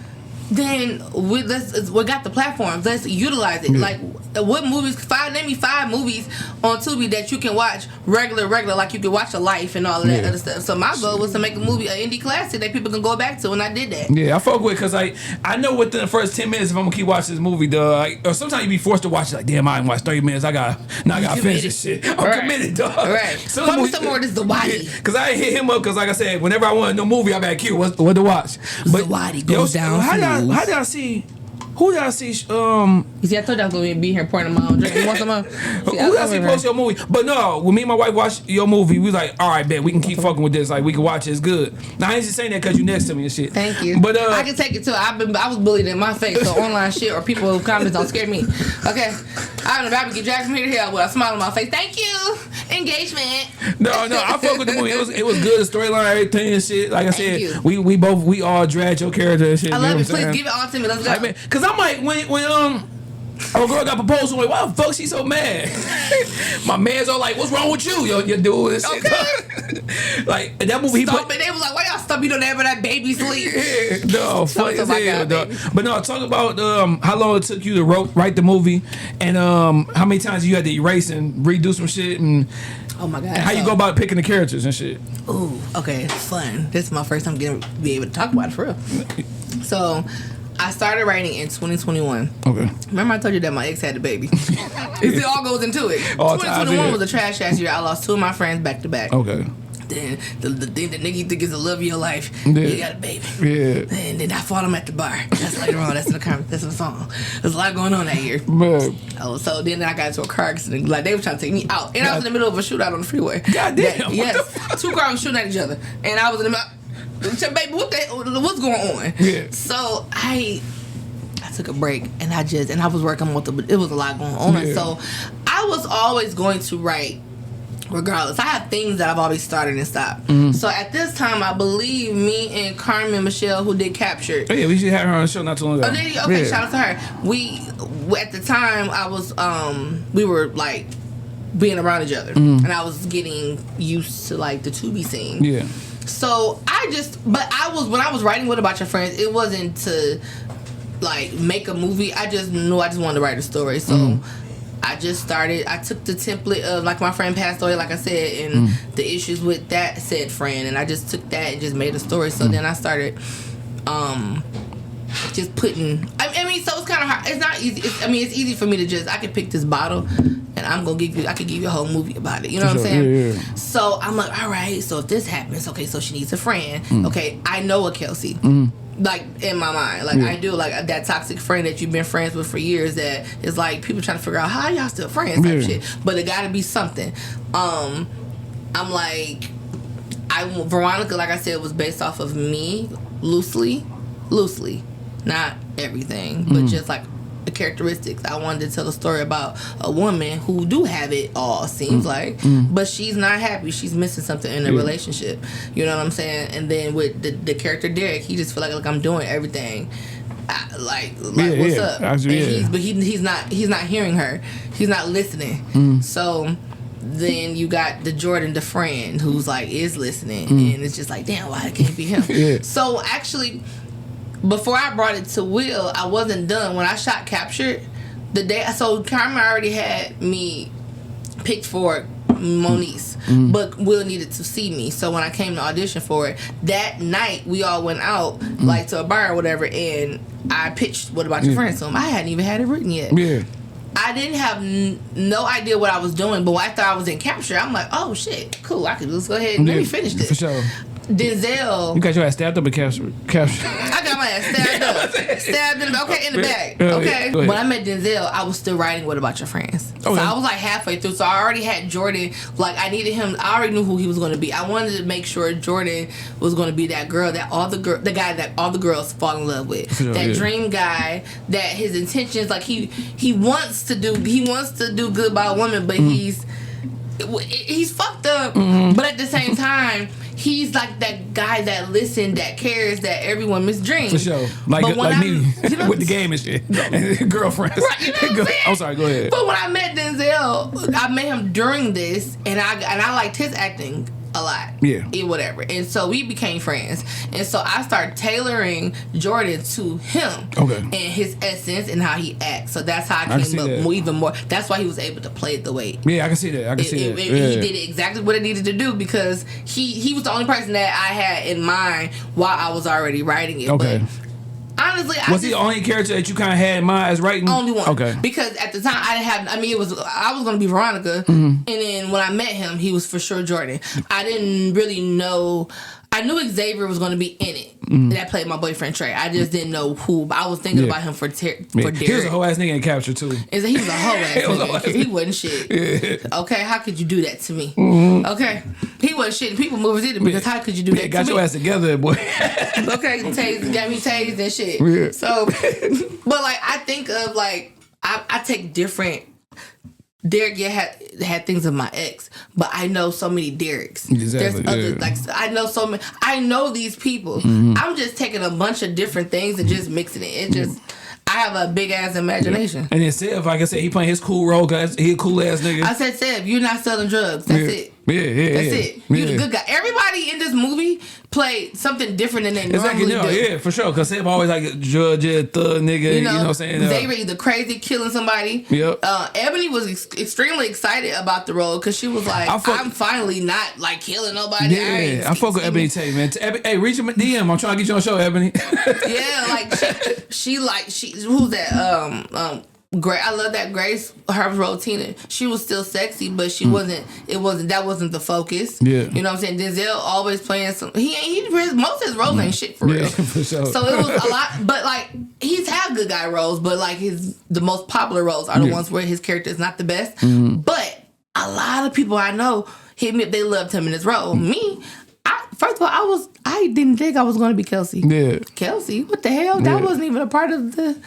then we got the platforms. Let's utilize it. Like, what movies? Name me 5 movies on Tubi that you can watch regular, like you can watch A Life and all of that other stuff. So my goal was to make a movie, an indie classic that people can go back to, and I did that. Yeah, I fuck with it because I know within the first 10 minutes if I'm gonna keep watching this movie, or sometimes you be forced to watch it like, damn, I ain't watched 30 minutes. I gotta finish this shit. I'm committed, dog. Right. Tell me some more of this Zawadi. Because I hit him up because, like I said, whenever I want a new movie, I'm at Q. What to watch? But Zawadi goes down. How did I see? Who did I see? You see, I told you I was going to be here pouring my own drink. You want some? Who did I see post your movie? But no, when me and my wife watched your movie, we was like, all right, bet we can keep fucking with this. Like, we can watch it. It's good. Now, I ain't just saying that because you next to me and shit. Thank you. But I can take it too. I was bullied in my face, so online shit or people who comments don't scare me. Okay, I'm about to get dragged from here to hell with a smile on my face. Thank you. Engagement. No, I fuck with the movie. It was good. The storyline, everything and shit. Like I said, we all dragged your character and shit. I love it. Please give it all to me. Let's go. Because I'm like, when our girl got proposed, I'm like, why the fuck she so mad? My man's all like, what's wrong with you? Yo, you're doing this shit. Okay. Like, that movie, they was like, why y'all stop you don't ever that baby sleep? No, funny as hell, dog. But no, talk about how long it took you to write the movie and how many times you had to erase and redo some shit and oh my god, and how you go about picking the characters and shit. Ooh, okay, fun. This is my first time getting to be able to talk about it for real. So I started writing in 2021. Okay. Remember I told you that my ex had a baby? It all goes into it. 2021 was a trash ass year. I lost 2 of my friends back to back. Okay. Then the nigga you think is the love of your life, you got a baby. Yeah. And then I fought him at the bar. That's later on. That's in the song. There's a lot going on that year. Man. Oh, so then I got into a car accident. Like, they were trying to take me out. And I was in the middle of a shootout on the freeway. God damn. Yes. 2 cars were shooting at each other. And I was in the middle. Baby, what's going on? Yeah. So I took a break and I was working with it was a lot going on. Yeah. So I was always going to write regardless. I have things that I've always started and stopped. So at this time, I believe me and Carmen Michelle, who did Captured. Oh yeah, we should have her on the show not too long ago. Okay, shout out to her. We at the time I was we were like being around each other, and I was getting used to like the Tubi scene. Yeah. So when I was writing What About Your Friends, it wasn't to like make a movie. I just knew I just wanted to write a story. So I just started. I took the template of like my friend passed away, like I said, and the issues with that said friend, and I just took that and just made a story. So then I started just putting. I mean, so it's kind of hard. It's not easy. It's easy for me to just. I could pick this bottle, and I'm gonna give you. I could give you a whole movie about it. You know what I'm saying? Yeah. So I'm like, all right. So if this happens, okay. So she needs a friend. Okay, I know a Kelsey. Like in my mind, like I do, like that toxic friend that you've been friends with for years. That is like people trying to figure out how y'all still friends type shit. But it got to be something. I'm like, Veronica, like I said, was based off of me loosely, not everything, but just like the characteristics. I wanted to tell a story about a woman who do have it all, seems like, but she's not happy. She's missing something in the relationship. You know what I'm saying? And then with the character Derek, he just feel like I'm doing everything. What's up? Actually, and he's not hearing her. He's not listening. So then you got the Jordan, the friend, who's like is listening, and it's just like, damn, why it can't be him? So actually, before I brought it to Will, I wasn't done. When I shot Captured, the day, so Carmen already had me picked for Moniece, but Will needed to see me. So when I came to audition for it, that night we all went out like to a bar or whatever, and I pitched What About Your Friends to him. I hadn't even had it written yet. I didn't have no idea what I was doing, but after I was in Capture, I'm like, oh shit, cool, I could just go ahead and let me finish this. For sure. Denzel. You got your ass stabbed up in Capture. I got my ass stabbed up. Stabbed in the back. Okay. When I met Denzel, I was still writing What About Your Friends? So I was like halfway through. So I already had Jordan. Like I needed him. I already knew who he was going to be. I wanted to make sure Jordan was going to be that girl that the guy that all the girls fall in love with. That dream guy. That his intentions, like he wants to do good by a woman, but he's fucked up. But at the same time, he's like that guy that listens, that cares, that everyone misdreams. For sure. Like me, you know, with the game and shit. Girlfriends. Right, you know what I'm saying? I'm sorry, go ahead. But when I met Denzel, I met him during this, and I liked his acting a lot. Whatever. And so we became friends. And so I started tailoring Jordan to him. And his essence and how he acts. So that's how I came up even more. That's why he was able to play it the way. I can see that. He did exactly what it needed to do because he was the only person that I had in mind while I was already writing it. But honestly, was he the only character that you kind of had in mind as writing? Only one. Because at the time I was going to be Veronica, and then when I met him, he was for sure Jordan. I didn't really know. I knew Xavier was going to be in it. That played my boyfriend Trey. I just didn't know who. But I was thinking about him for Derek. He was a whole ass nigga in Capture too. He was a whole ass nigga. He wasn't shit. Okay, how could you do that to me? Okay, he wasn't shit. And people movies either because how could you do that? Got to your me? ass together, boy. Okay, got me tased and shit. So, but like I think of like I take different. Derek had things of my ex, but I know so many Dereks. Exactly. There's others like I know so many. I know these people. I'm just taking a bunch of different things and just mixing it. It just I have a big ass imagination. And then Sev, like I said, he playing his cool role because he a cool ass nigga. I said, Sev, you're not selling drugs. That's it. That's it. You the good guy. Everybody in this movie played something different than they normally do. Yeah, for sure. Because Sev always like a judge, thug nigga. You know what I'm saying? They were either crazy, killing somebody. Ebony was extremely excited about the role because she was like, I'm finally not like killing nobody. I fuck with Ebony Tate, man. Hey, reach my DM. I'm trying to get you on the show, Ebony. Who's that? Great. I love that Grace, her role Tina. She was still sexy, but she wasn't. That wasn't the focus. You know what I'm saying? Denzel always playing some. Most of his roles ain't shit for real. For sure. So it was a lot, but like he's had good guy roles, but like the most popular roles are the ones where his character is not the best. But a lot of people I know they loved him in his role. Me. First of all, I didn't think I was going to be Kelsey. Kelsey? What the hell? That wasn't even a part of the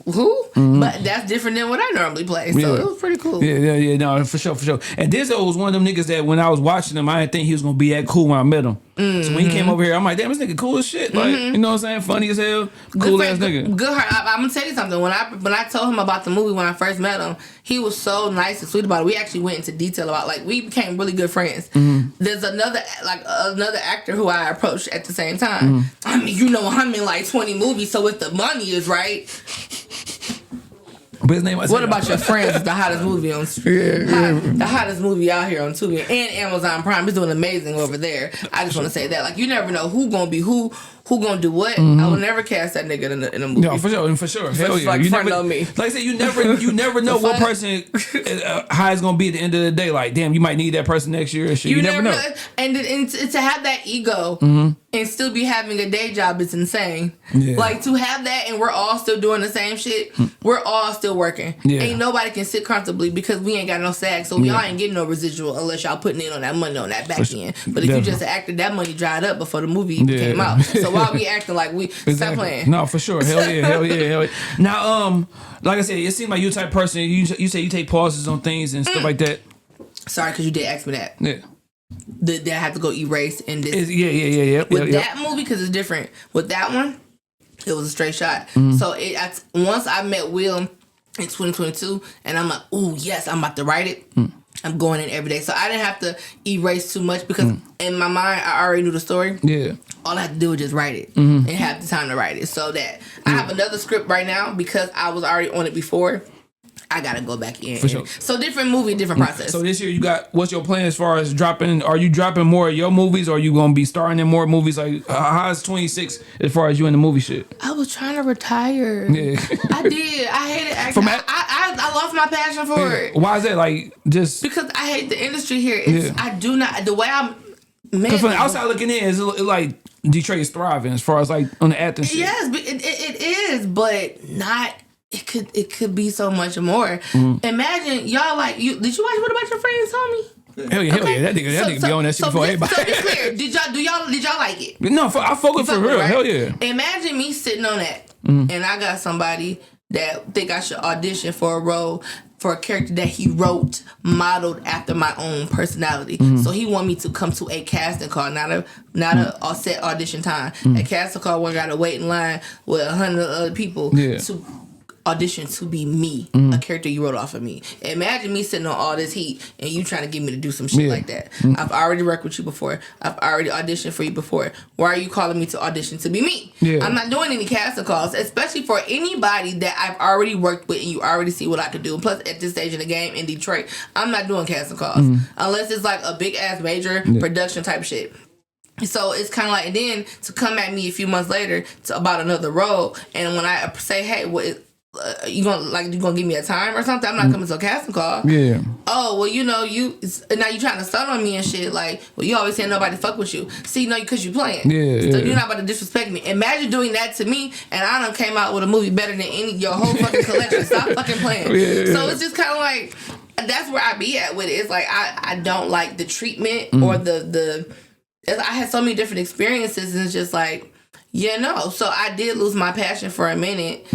who? But that's different than what I normally play. So it was pretty cool. Yeah, no, for sure. And Denzel was one of them niggas that when I was watching him, I didn't think he was gonna be that cool when I met him. So when he came over here, I'm like, damn, this nigga cool as shit. Like, you know what I'm saying? Funny as hell, cool ass nigga. Good heart. I'm gonna tell you something. When I told him about the movie when I first met him, he was so nice and sweet about it. We actually went into detail about, like, we became really good friends. There's another actor who I approached at the same time. I mean, you know, I'm in like 20 movies, so if the money is right. But his name What about your friends? It's the hottest movie on the hottest movie out here on Tubi and Amazon Prime. He's doing amazing over there. I just want to say that, like, you never know who gonna be who gonna do what. I will never cast that nigga in a movie. No, for sure. Hell yeah. Like, You front never, of me. like I said, you never know what person how it's gonna be at the end of the day. Like, damn, you might need that person next year. Or shit. You never know. And to have that ego and still be having a day job is insane. Yeah. Like, to have that and we're all still doing the same shit. We're all still working. Yeah. Ain't nobody can sit comfortably because we ain't got no SAG, so y'all ain't getting no residual unless y'all putting in on that money on that back end. But if you just acted, that money dried up before the movie came out. So why we acting like we stop playing? No, for sure. Hell yeah. Now, like I said, it seems like you type person. You say you take pauses on things and stuff like that. Sorry, because you did ask me that. Yeah. Did I have to go erase in this? Yeah. With that movie, because it's different. With that one, it was a straight shot. So once I met Will in 2022, and I'm like, ooh, yes, I'm about to write it. I'm going in every day. So I didn't have to erase too much because in my mind, I already knew the story. Yeah. All I had to do was just write it and have the time to write it. So that I have another script right now because I was already on it before. I gotta go back in. For sure. So different movie, different process. So this year you got, what's your plan as far as dropping? Are you dropping more of your movies or are you gonna be starring in more movies? Like, how's 26 as far as you in the movie shit? I was trying to retire. Yeah. I did. I hated acting. I lost my passion for it. Why is that? Like, just because I hate the industry here. I do not, the way I'm because from the outside looking in, it's like Detroit is thriving as far as like on the acting shit. Yes, it is, but not. It could be so much more. Imagine y'all like you. Did you watch What About Your Friends, homie? Hell yeah, that nigga be on that shit before everybody. So be clear, did y'all like it? No, I focus for real. Right? Hell yeah. Imagine me sitting on that, and I got somebody that think I should audition for a role for a character that he wrote modeled after my own personality. So he want me to come to a casting call, not a set audition time. A casting call where I gotta wait in line with 100 other people to audition to be me, a character you wrote off of me. Imagine me sitting on all this heat and you trying to get me to do some shit like that. I've already worked with you before. I've already auditioned for you before. Why are you calling me to audition to be me? I'm not doing any casting calls, especially for anybody that I've already worked with and you already see what I could do. Plus, at this stage in the game in Detroit, I'm not doing casting calls unless it's like a big ass major production type shit. So it's kind of like, and then to come at me a few months later about another role, and when I say, hey, what? You gonna give me a time or something? I'm not coming to a casting call. Yeah. Oh, well, you know, now you trying to stun on me and shit. Like, well, you always saying nobody fuck with you. See, no, because you playing. Yeah. So you're not about to disrespect me. Imagine doing that to me, and I done came out with a movie better than your whole fucking collection. Stop fucking playing. So it's just kind of like, that's where I be at with it. It's like I don't like the treatment or the. I had so many different experiences, and it's just like, So I did lose my passion for a minute.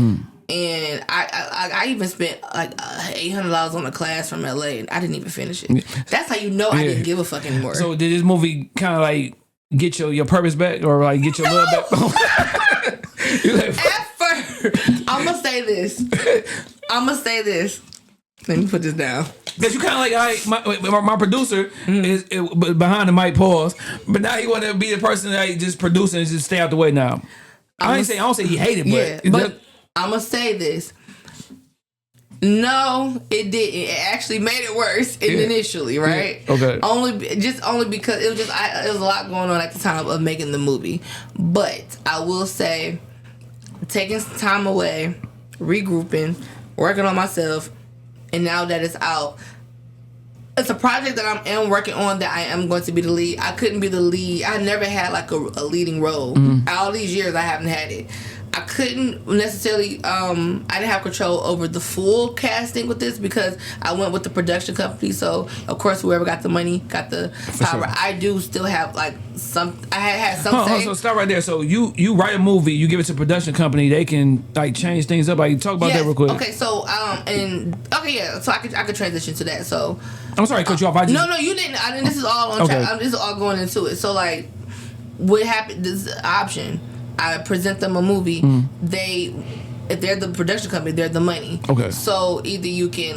And I even spent like $800 on a class from LA, and I didn't even finish it. That's how you know I didn't give a fuck anymore. So did this movie kind of like get your purpose back, or like get your love back? At first, I'm gonna say this. Let me put this down. Because you kind of like, my producer is behind the mic, pause, but now he want to be the person that just producing and just stay out the way now. I don't say he hated, but I'm going to say this. No, it didn't. It actually made it worse initially, right? Yeah. Okay. Only because it was a lot going on at the time of making the movie. But I will say, taking some time away, regrouping, working on myself, and now that it's out, it's a project that I am working on that I am going to be the lead. I couldn't be the lead. I never had like a leading role. All these years I haven't had it. I couldn't necessarily. I didn't have control over the full casting with this because I went with the production company. So of course, whoever got the money got the power. Sure. I do still have like some. I had some. Say. So stop right there. So you write a movie, you give it to a production company, they can like change things up. Like talk about that real quick. Okay, so so I could transition to that. So I'm sorry, cut you off. No, you didn't. This is all on track. This is all going into it. So like, what happened? This is option. I present them a movie. If they're the production company, they're the money. Okay. So either you can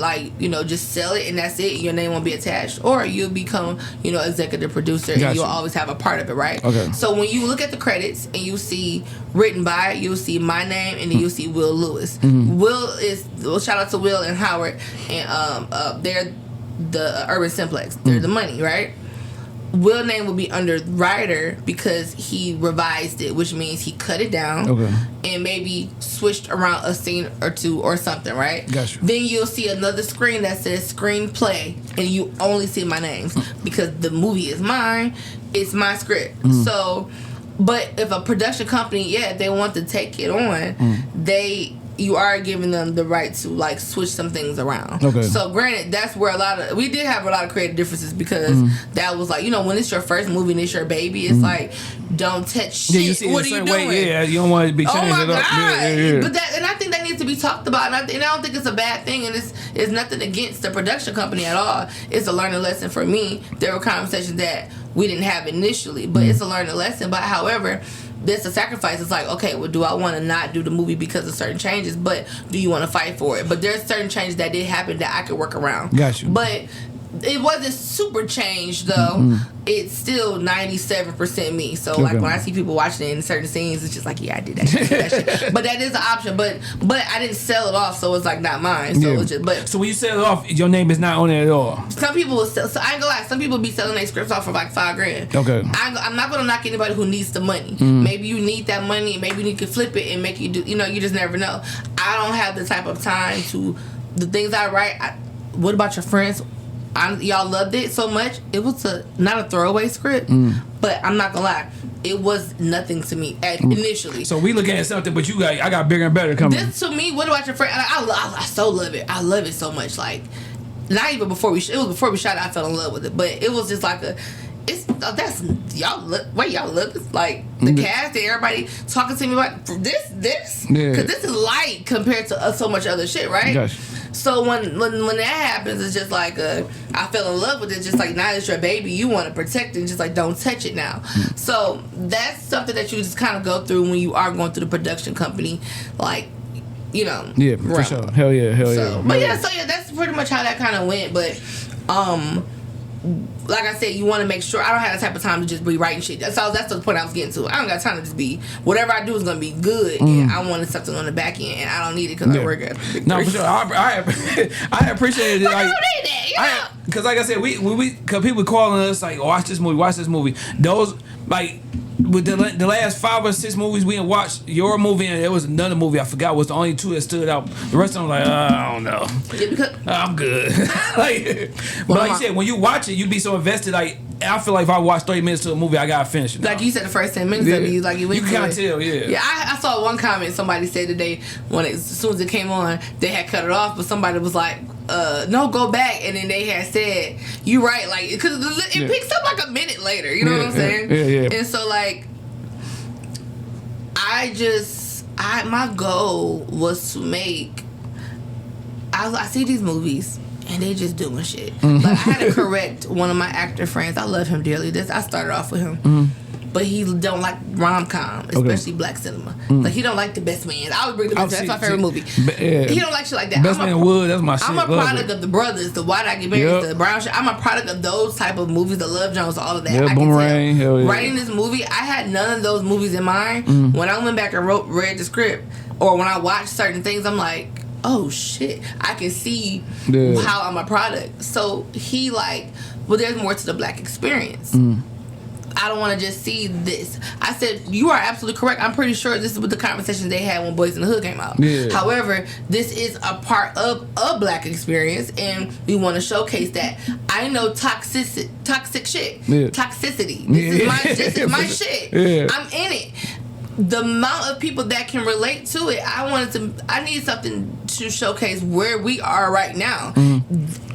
just sell it and that's it. Your name won't be attached, or you'll become executive producer and you'll always have a part of it, right? Okay. So when you look at the credits and you see written by, you'll see my name and then you'll see Will Lewis. Shout out to Will and Howard, and they're the Urban Simplex. They're the money, right? Will's name will be under writer because he revised it, which means he cut it down and maybe switched around a scene or two or something, right? Gotcha. Then you'll see another screen that says screenplay, and you only see my names because the movie is mine. It's my script. So, but if a production company, if they want to take it on, you are giving them the right to like switch some things around. Okay. So granted, that's where we did have a lot of creative differences because that was like, when it's your first movie and it's your baby, it's like, don't touch shit. You see what are you doing? You don't want to be changing it up. Yeah. But and I think that needs to be talked about, and I don't think it's a bad thing, and it's nothing against the production company at all. It's a learning lesson for me. There were conversations that we didn't have initially, but it's a learning lesson. But however, there's a sacrifice. It's like, okay, well, do I want to not do the movie because of certain changes? But do you want to fight for it? But there's certain changes that did happen that I could work around. Gotcha. But it wasn't super changed though. It's still 97% me. So like when I see people watching it in certain scenes, it's just like, I did that shit. But that is an option. But I didn't sell it off, so it's like not mine. So it's just, so when you sell it off, your name is not on it at all. Some people will sell. So I ain't gonna lie. Some people be selling their scripts off for like $5,000. Okay. I'm not gonna knock anybody who needs the money. Maybe you need that money. Maybe you can flip it and make you do. You just never know. I don't have the type of time to the things I write. What about your friends? Y'all loved it so much. It was not a throwaway script, but I'm not gonna lie, it was nothing to me initially. So we looking at something, but I got bigger and better coming. This to me, what about your friend? I so love it. I love it so much. Like, not even before we. It was before we shot it. I fell in love with it, but it was just like y'all look. It's like the cast and everybody talking to me about this, because this is light compared to so much other shit, right? Gosh. So when that happens, it's just like I fell in love with it. Just like now it's your baby, you want to protect it, and just like don't touch it now. So that's something that you just kind of go through when you are going through the production company, like. Yeah, for sure. Hell yeah. But that's pretty much how that kind of went. But like I said, you want to make sure. I don't have the type of time to just be writing shit. That's the point I was getting to. I don't got time to just be whatever I do is gonna be good, and I wanted something on the back end, and I don't need it because I work at Big No, for sure. I appreciate it. Like, I don't need that, because like I said, because people calling us like, watch this movie. Those like. With the last 5 or 6 movies we had watched, your movie and there was another movie I forgot was the only 2 that stood out. The rest of them like, I don't know. I'm good. But like you said, when you watch it, you be so invested. Like I feel like if I watch 30 minutes to a movie, I gotta finish it. Like you said, the first 10 minutes of it, you can't tell. Yeah, I saw one comment somebody said today as soon as it came on, they had cut it off, but somebody was like, no, go back, and then they had said, you right, like, because it picks up like a minute later, you know what I'm saying? Yeah. And so like, my goal was to make, I see these movies and they just doing shit. Like I had to correct one of my actor friends. I love him dearly. I started off with him. But he don't like rom-com, especially black cinema. Like he don't like The Best Man. I would bring The Best Man. That's my favorite movie. He don't like shit like that. Best Man Wood, that's my shit. I'm a product of The Brothers, The Why Did I Get Married, The Brown Shit. I'm a product of those type of movies, The Love Jones, all of that. Yeah, Boomerang. Hell yeah. Writing this movie, I had none of those movies in mind. When I went back and read the script, or when I watched certain things, I'm like, oh shit, I can see how I'm a product. So he like, well, there's more to the black experience. I don't want to just see this. I said, you are absolutely correct. I'm pretty sure this is what the conversations they had when Boys in the Hood came out. Yeah. However, this is a part of a black experience, and we want to showcase that. I know toxic shit. Yeah. Toxicity. This is my shit. Yeah. I'm in it. the amount of people that can relate to it, I need something to showcase where we are right now.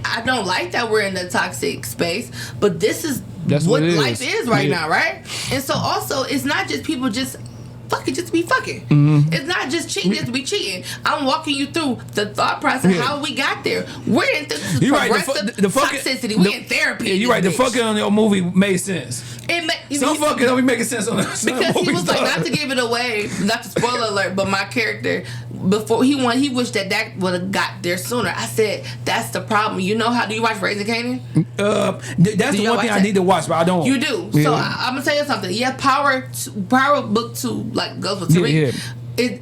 I don't like that we're in the toxic space, but that's what life is right now, right? And so also, it's not just people just fucking just to be fucking. It's not just cheating just to be cheating. I'm walking you through the thought process, how we got there. We're in progressive toxicity. We in therapy. Yeah, you're right. The fucking on your movie made sense. Some fucking don't be making sense on that. Because he was like, not to give it away, not to spoiler alert, but my character, before he wished that would have got there sooner. I said, that's the problem. You know how, do you watch Raising Kanan? That's the one thing I need to watch, but I don't. You do. Yeah. So I'm going to tell you something. Yeah, Power Book 2, like, goes with Tariq. Yeah.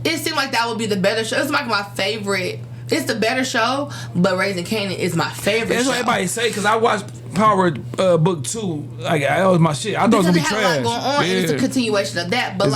It seemed like that would be the better show. It's like my favorite. It's the better show, but Raising Kanan is my favorite show. That's what everybody say, because I watched Power Book 2. Like, that was my shit. I thought it was going to be trash. Because it had a lot going on, and it's a continuation of that. But,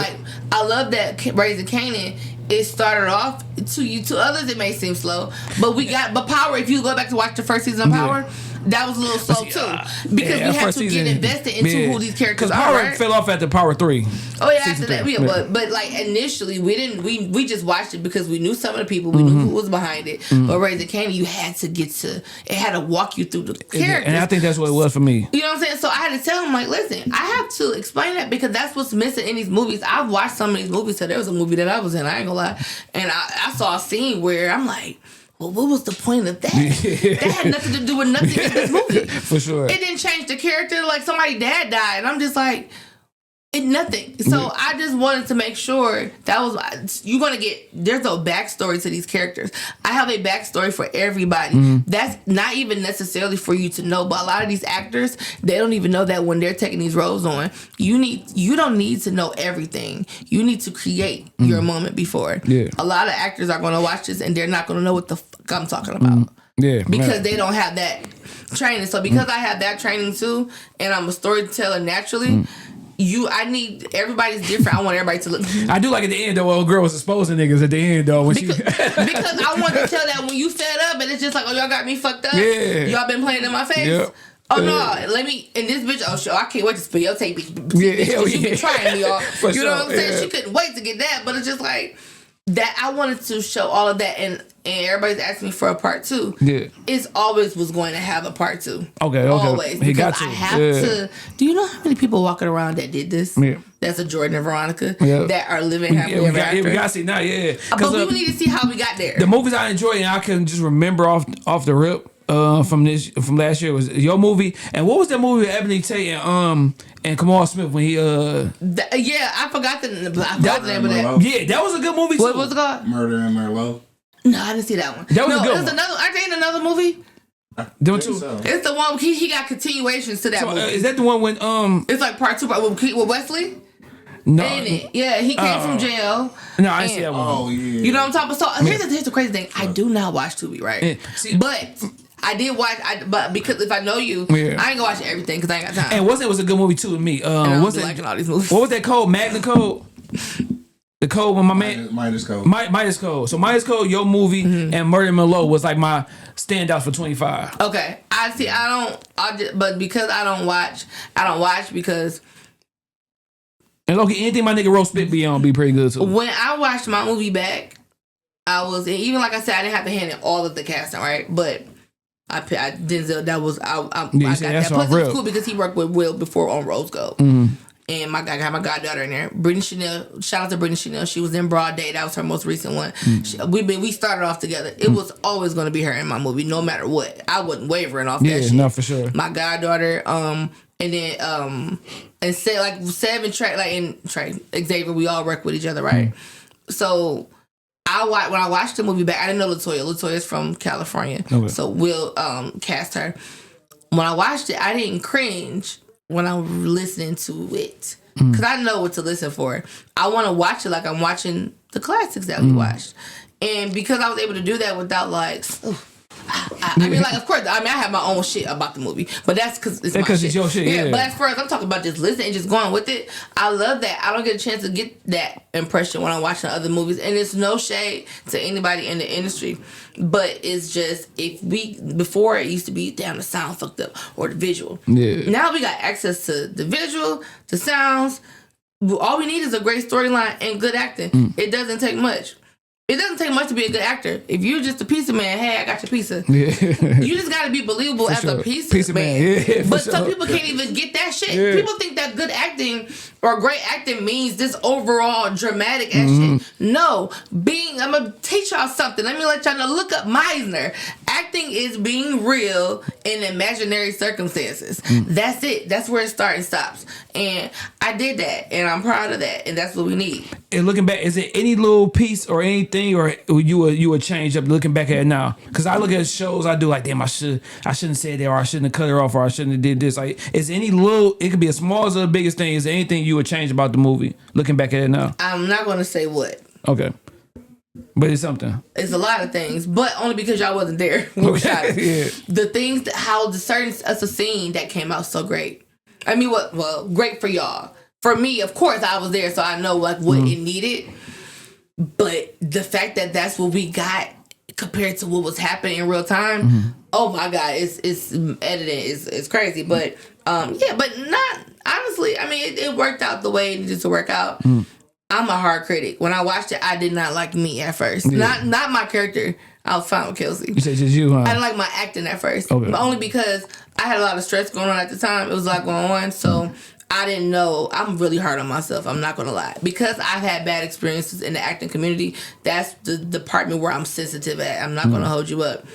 I love that Raising Kanan, it started off, to others it may seem slow, but Power, if you go back to watch the first season of Power, that was a little slow too, because we had to get invested into who these characters are. Power fell off after Power 3. Oh yeah, after that, but like initially we just watched it because we knew some of the people, we knew who was behind it. But Raising Kanan, you had to it had to walk you through the characters, and I think that's what it was for me. You know what I'm saying? So I had to tell him, like, listen, I have to explain that because that's what's missing in these movies. I've watched some of these movies. So there was a movie that I was in, I ain't gonna lie, and I saw a scene where I'm like, well, what was the point of that? That had nothing to do with nothing in this movie. For sure. It didn't change the character. Like, somebody's dad died. And I'm just like, nothing. So I just wanted to make sure you're going to there's no backstory to these characters. I have a backstory for everybody. That's not even necessarily for you to know, but a lot of these actors, they don't even know that when they're taking these roles on. You don't need to know everything. You need to create your moment before. Yeah. A lot of actors are going to watch this and they're not going to know what the fuck I'm talking about. Yeah, because they don't have that training. So because I have that training too, and I'm a storyteller naturally, everybody's different. I want everybody to look. I do like at the end though, when a girl was exposing niggas at the end though. Because I want to tell that when you fed up and it's just like, oh, y'all got me fucked up. Yeah. Y'all been playing in my face. Yep. Oh no, let me, and this bitch, oh shit, I can't wait to videotape bitch. She been trying me, y'all. You know what I'm saying? She couldn't wait to get that, but it's just like, that I wanted to show all of that, and everybody's asking me for a part 2. Yeah, it's always was going to have a part 2. Okay, always. He got to. I have to. Do you know how many people walking around that did this? Yeah, that's a Jordan and Veronica that are living happily ever after. We got to see now. Yeah, but we need to see how we got there. The movies I enjoy and I can just remember off the rip. From last year was your movie, and what was that movie with Ebony Tate and Kamal Smith when he I forgot the name of that. Yeah, that was a good movie too. What was it called? Murder and Merlot. No, I didn't see that one. That was a good one. Aren't they in another movie? So. It's the one he got continuations to that movie. Is that the one when It's like part 2 with Wesley? No. Ain't it? Yeah, he came from jail. No, I see that one. Oh yeah. You know what I'm talking about? So here's the crazy thing. I do not watch Tubi, right? Yeah. But I did watch, but because if I know you, I ain't gonna watch everything because I ain't got time. And was a good movie too to me. Liking all these movies. What was that code? Magna Code. The code when my man Midas Code. Midas Code. So Midas Code, your movie, and Murder and Merlot was like my standouts for 25. Okay, but because I don't watch because. And okay, anything my nigga Rose Spit be on be pretty good too. When I watched my movie back, even like I said, I didn't have to hand in all of the casting, right? But I Denzel, that was I got that. Plus it was cool because he worked with Will before on Rose Gold. And I got my goddaughter in there. Brittany Chanel, shout out to Brittany Chanel. She was in Broad Day. That was her most recent one. We started off together. It was always going to be her in my movie, no matter what. I wasn't wavering off that shit. Yeah, no, for sure. My goddaughter, and then and say like Seb and Trey, and Xavier, we all work with each other, right? So when I watched the movie back, I didn't know Latoya. Latoya's from California, so Will cast her. When I watched it, I didn't cringe when I'm listening to it because I know what to listen for. I want to watch it like I'm watching the classics that we watched, and because I was able to do that without like. I mean, like, of course, I have my own shit about the movie, but that's because it's my shit. It's your shit, yeah. But as far as I'm talking about just listening and just going with it, I love that. I don't get a chance to get that impression when I'm watching other movies, and it's no shade to anybody in the industry, but it's just before it used to be damn the sound fucked up or the visual. Yeah. Now we got access to the visual, the sounds. all we need is a great storyline and good acting. It doesn't take much. It doesn't take much to be a good actor. If you're just a pizza man, hey, I got your pizza. Yeah. You just got to be believable as a pizza man. Yeah, but some people can't even get that shit. Yeah. People think that good acting or great acting means this overall dramatic ass shit. No. I'm going to teach y'all something. Let me let y'all know. Look up Meisner. Acting is being real in imaginary circumstances. That's it. That's where it starts and stops. And I did that. And I'm proud of that. And that's what we need. And looking back, is there any little piece or anything or you would change up looking back at it now? Because I look at shows, I do like, damn, I shouldn't have said that, or I shouldn't have cut her off, or I shouldn't have did this. Like, is any little, it could be as small as the biggest thing, is there anything you would change about the movie looking back at it now? I'm not going to say what. Okay. But it's something. It's a lot of things, but only because y'all wasn't there when we shot it. Yeah. The things that, how the certain, it's a scene that came out so great. I mean, great for y'all. For me, of course, I was there, so I know like what it needed. But the fact that that's what we got compared to what was happening in real time, oh my God, it's editing is crazy. But but not honestly. I mean, it worked out the way it needed to work out. I'm a hard critic. When I watched it, I did not like me at first. Yeah. Not my character. I was fine with Kelsey. You said just you, huh? I didn't like my acting at first, but only because I had a lot of stress going on at the time. It was a lot going on, so. I didn't know. I'm really hard on myself. I'm not going to lie. Because I've had bad experiences in the acting community, that's the department where I'm sensitive at. I'm not going to hold you up.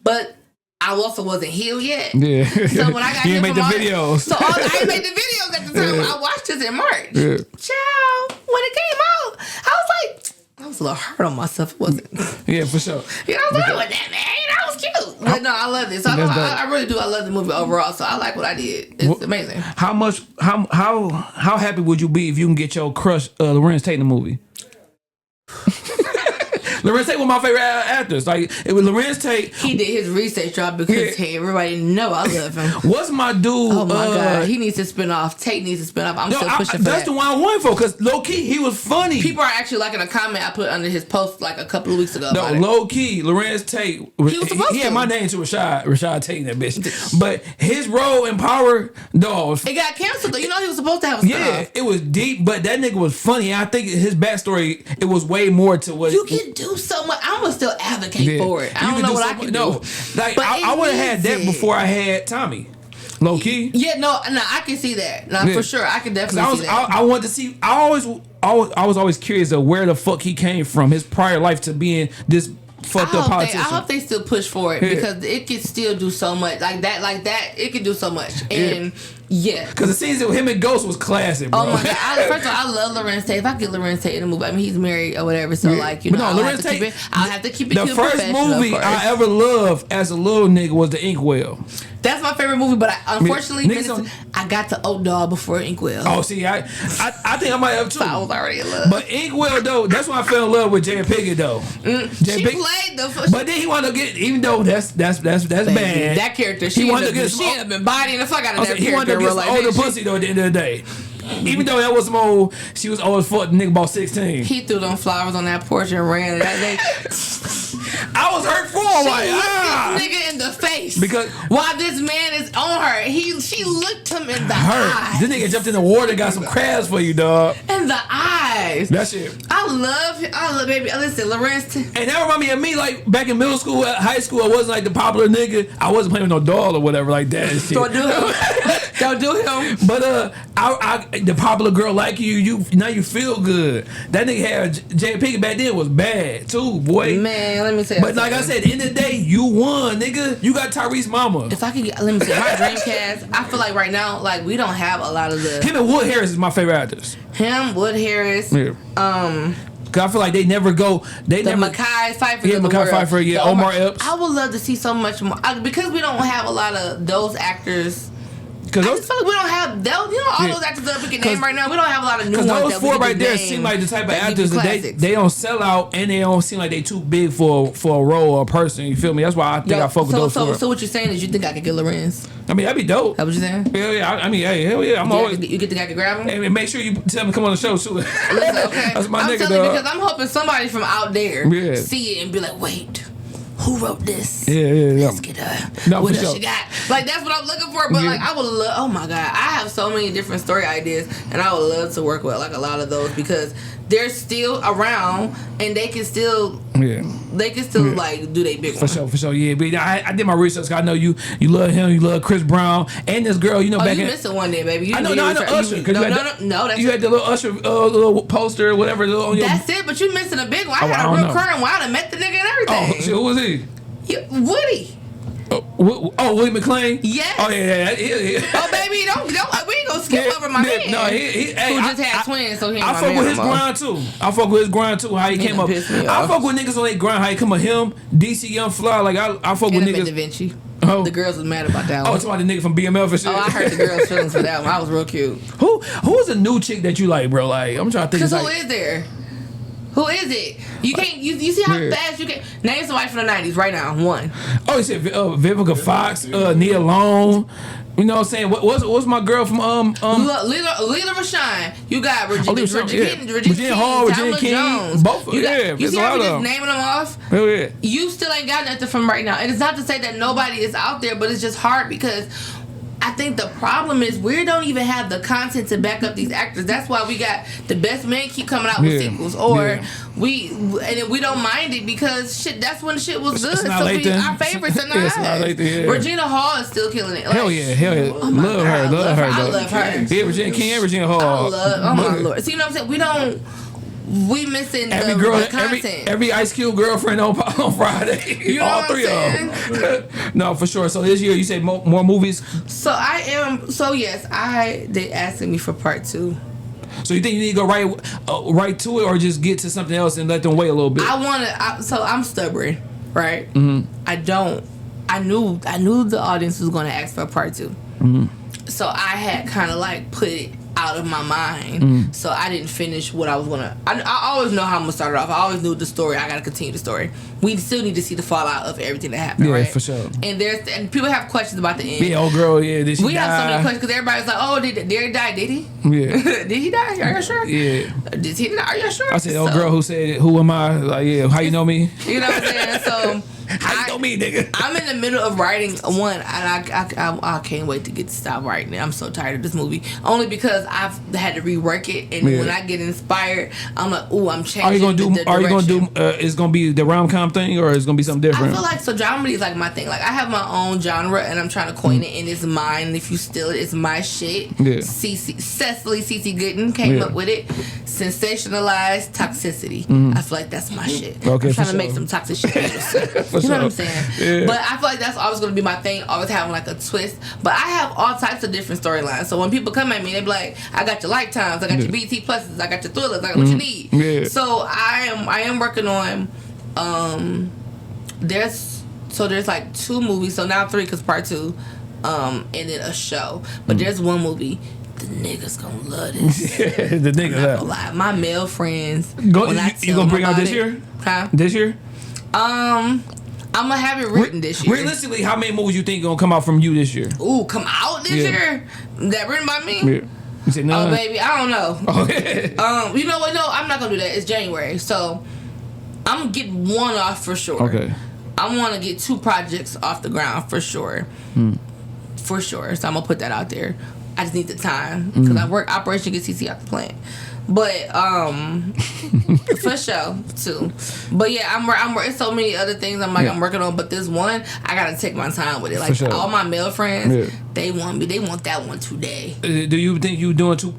But I also wasn't healed yet. Yeah. So when I got you made the videos. So I didn't make the videos at the time. I watched this in March. Yeah. Child, when it came out, I was a little hard on myself. It wasn't. Yeah, for sure. You know what I'm saying? That man, that was cute. But no, I love this. So I really do. I love the movie overall. So I like what I did. It's amazing. How happy would you be if you can get your crush Lorenz Tate in the movie? Lorenz Tate was my favorite actors. Like, it was Lorenz Tate. He did his research job because hey, everybody know I love him. What's my dude? Oh my God, he needs to spin off. Tate needs to spin off. I'm still pushing for that. That's the one I wanted for, because low key he was funny. People are actually liking a comment I put under his post like a couple of weeks ago. No, low key, Lorenz Tate. He was supposed to. Had my name to Rashad Tate, that bitch. But his role in Power, dog. It got canceled though. You know he was supposed to have a spin off. It was deep, but that nigga was funny. I think his backstory, it was way more to what you can do so much. I'm gonna still advocate for it. I don't know what I can do. No, like I would have had that before I had Tommy. Low key. Yeah, no, I can see that. No, for sure, I can definitely see that. I wanted to see. I was always curious of where the fuck he came from, his prior life to being this fucked up politician. I hope they still push for it because it can still do so much like that. It can do so much, and because the scenes with him and Ghost was classic, bro. Oh my God! First of all, I love Lorenz Tate. If I get Lorenz Tate in the movie, I mean he's married or whatever, so like I'll have to keep it. The first movie I ever loved as a little nigga was The Inkwell. That's my favorite movie, but unfortunately, I got to Old Dog before Inkwell. Oh, see, I think I might have too. So I was already in love. But Inkwell, though, that's when I fell in love with Jay Pinkett, though. She played the. But then he wanted to get, even though that's bad. That character, she ended up been bodying the fuck out of that character. He wanted to get some older pussy though at the end of the day. Even though that was some old, she was old as fuck. The nigga about 16. He threw them flowers on that porch and ran that day. I was hurt for him. Looked this nigga in the face because while this man is on her, she looked him in the eyes. This nigga jumped in the water and got some crabs for you, dog. In the eyes. That shit. I love baby. Listen, Lorenz. And that remind me of me, like back in middle school, high school. I wasn't like the popular nigga. I wasn't playing with no doll or whatever like that. And shit. Don't do him. Don't do him. But I the popular girl like you now you feel good. That nigga had Jay Pinkett back then was bad too, boy. Man, let me say. But like I said, at the end of the day, you won, nigga. You got Tyrese mama. If I could get, let me say, my dream cast. I feel like right now, like we don't have a lot of the. Him and Wood Harris is my favorite actors. Him, Wood Harris. Yeah. Cause I feel like they never go. Mekhi Phifer. Yeah, Mekhi Phifer. Yeah, Omar Epps. I would love to see so much more because we don't have a lot of those actors. I just feel like we don't have those, all those actors that we can name right now. We don't have a lot of new ones. Because those four right there seem like the type of actors that they don't sell out and they don't seem like they too big for a role or a person. You feel me? That's why I think I fuck with those four. So what you're saying is you think I could get Lorenz? I mean, that'd be dope. That what you're saying? Hell yeah. I mean, hey, hell yeah. You think I could grab him? And make sure you tell me to come on the show too. Listen, okay. That's my nigga, telling you because I'm hoping somebody from out there see it and be like, wait. who wrote this? Yeah. Let's get her. No, What for else sure. you got? Like, that's what I'm looking for. But, like, I would love, oh my God, I have so many different story ideas, and I would love to work with, like, a lot of those because they're still around, and they can still, like, do they big For sure, yeah. But I did my research. I know you love him, you love Chris Brown, and this girl, back you in... missing one day, baby. I know Usher. No, that's you had the little Usher little poster, whatever. On your, that's it, but you missing a big one. I had a real current one. I done met the nigga and everything. Oh, shit, who was he? Woody. Willie McClain? Yes. Oh, yeah. Oh, baby, don't we ain't gonna skip over my man. No, he who just had twins, so he ain't I my fuck man with his no more. grind, too. I fuck with his grind, too, how he came up. I fuck with niggas on their grind, how he come up. Him, DC Young Fly, like, I fuck with niggas. Da Vinci. Oh. The girls was mad about that one. Oh, it's about the nigga from BMF and shit. Oh, I heard the girls' feelings for that one. I was real cute. Who is a new chick that you like, bro? Like, I'm trying to think. Because who is there? Who is it? You can't. You see how fast you can name somebody from the '90s right now. One. Oh, you said Vivica Fox, Nia Long. You know what I'm saying? What's my girl from Lila Rashawn. You got Regina Hall, King, Regina King, Jones. both. You see how we just them. naming them off? Hell yeah. You still ain't got nothing from right now, and it's not to say that nobody is out there, but it's just hard because I think the problem is we don't even have the content to back up these actors. That's why we got the best men keep coming out with sequels, or we don't mind it because shit. That's when shit was good. It's not so late our favorites are not. It's not late then, yeah. Regina Hall is still killing it. Like, Hell yeah. Oh my love God, her. I love her. Yeah, Regina King and Regina Hall. Oh my Lord. See what I'm saying? We missing the content. Every Ice Cube girlfriend on Friday. You know all three of them. No, for sure. So this year you say more movies. So yes, they asking me for part 2. So you think you need to go right to it, or just get to something else and let them wait a little bit? So I'm stubborn, right? Mm-hmm. I knew the audience was going to ask for part 2. Mm-hmm. So I had kind of like put it out of my mind. So I didn't finish what I was gonna. I always know how I'm gonna start it off. I always knew the story. I gotta continue the story. We still need to see the fallout of everything that happened. Yeah, right? for sure. And people have questions about the end. Yeah, old girl. Yeah, did she die? We have so many questions because everybody's like, "Oh, did Derek die? Did he? Yeah. Did he die? Are you sure? Yeah. Did he die? Are you sure?" I said, old girl who said, "Who am I?" Like, yeah, how you know me? You know what I'm saying? So. How you know me, nigga? I'm in the middle of writing one, and I can't wait to get to stop writing it. I'm so tired of this movie, only because I've had to rework it, and when I get inspired, I'm like, ooh, I'm changing. Are you gonna do? It's gonna be the rom-com thing, or it's gonna be something different? I feel like dramedy is like my thing. Like I have my own genre, and I'm trying to coin it, and it's mine. And if you steal it, it's my shit. Yeah. CeCe Gooden came up with it. Sensationalized toxicity. I feel like that's my shit. Okay, I'm trying to make some toxic shit. You know what I'm saying? Yeah. But I feel like that's always going to be my thing, always having like a twist. But I have all types of different storylines. So when people come at me, they be like, I got your Lifetimes, I got your BT Pluses, I got your Thrillers, I got what you need. Yeah. So I am working on, there's like 2 movies, so now 3 because part 2, and then a show. But there's one movie. The niggas gonna love this. The niggas. I'm not gonna lie. My male friends. You gonna bring out this year? Huh? This year? I'm gonna have it written this year. Realistically, how many movies you think gonna come out from you this year? Ooh, come out this year? That written by me? Yeah. You said none? Oh, baby, I don't know. Okay. You know what? No, I'm not gonna do that. It's January, so I'm gonna get one off for sure. Okay. I want to get 2 projects off the ground for sure. For sure. So I'm gonna put that out there. I just need the time because I work Operation Get CeCe out the plant. But for sure too. But yeah, I'm working so many other things. I'm working on, but this one I gotta take my time with it. Like all my male friends, they want that one today. Do you think you doing you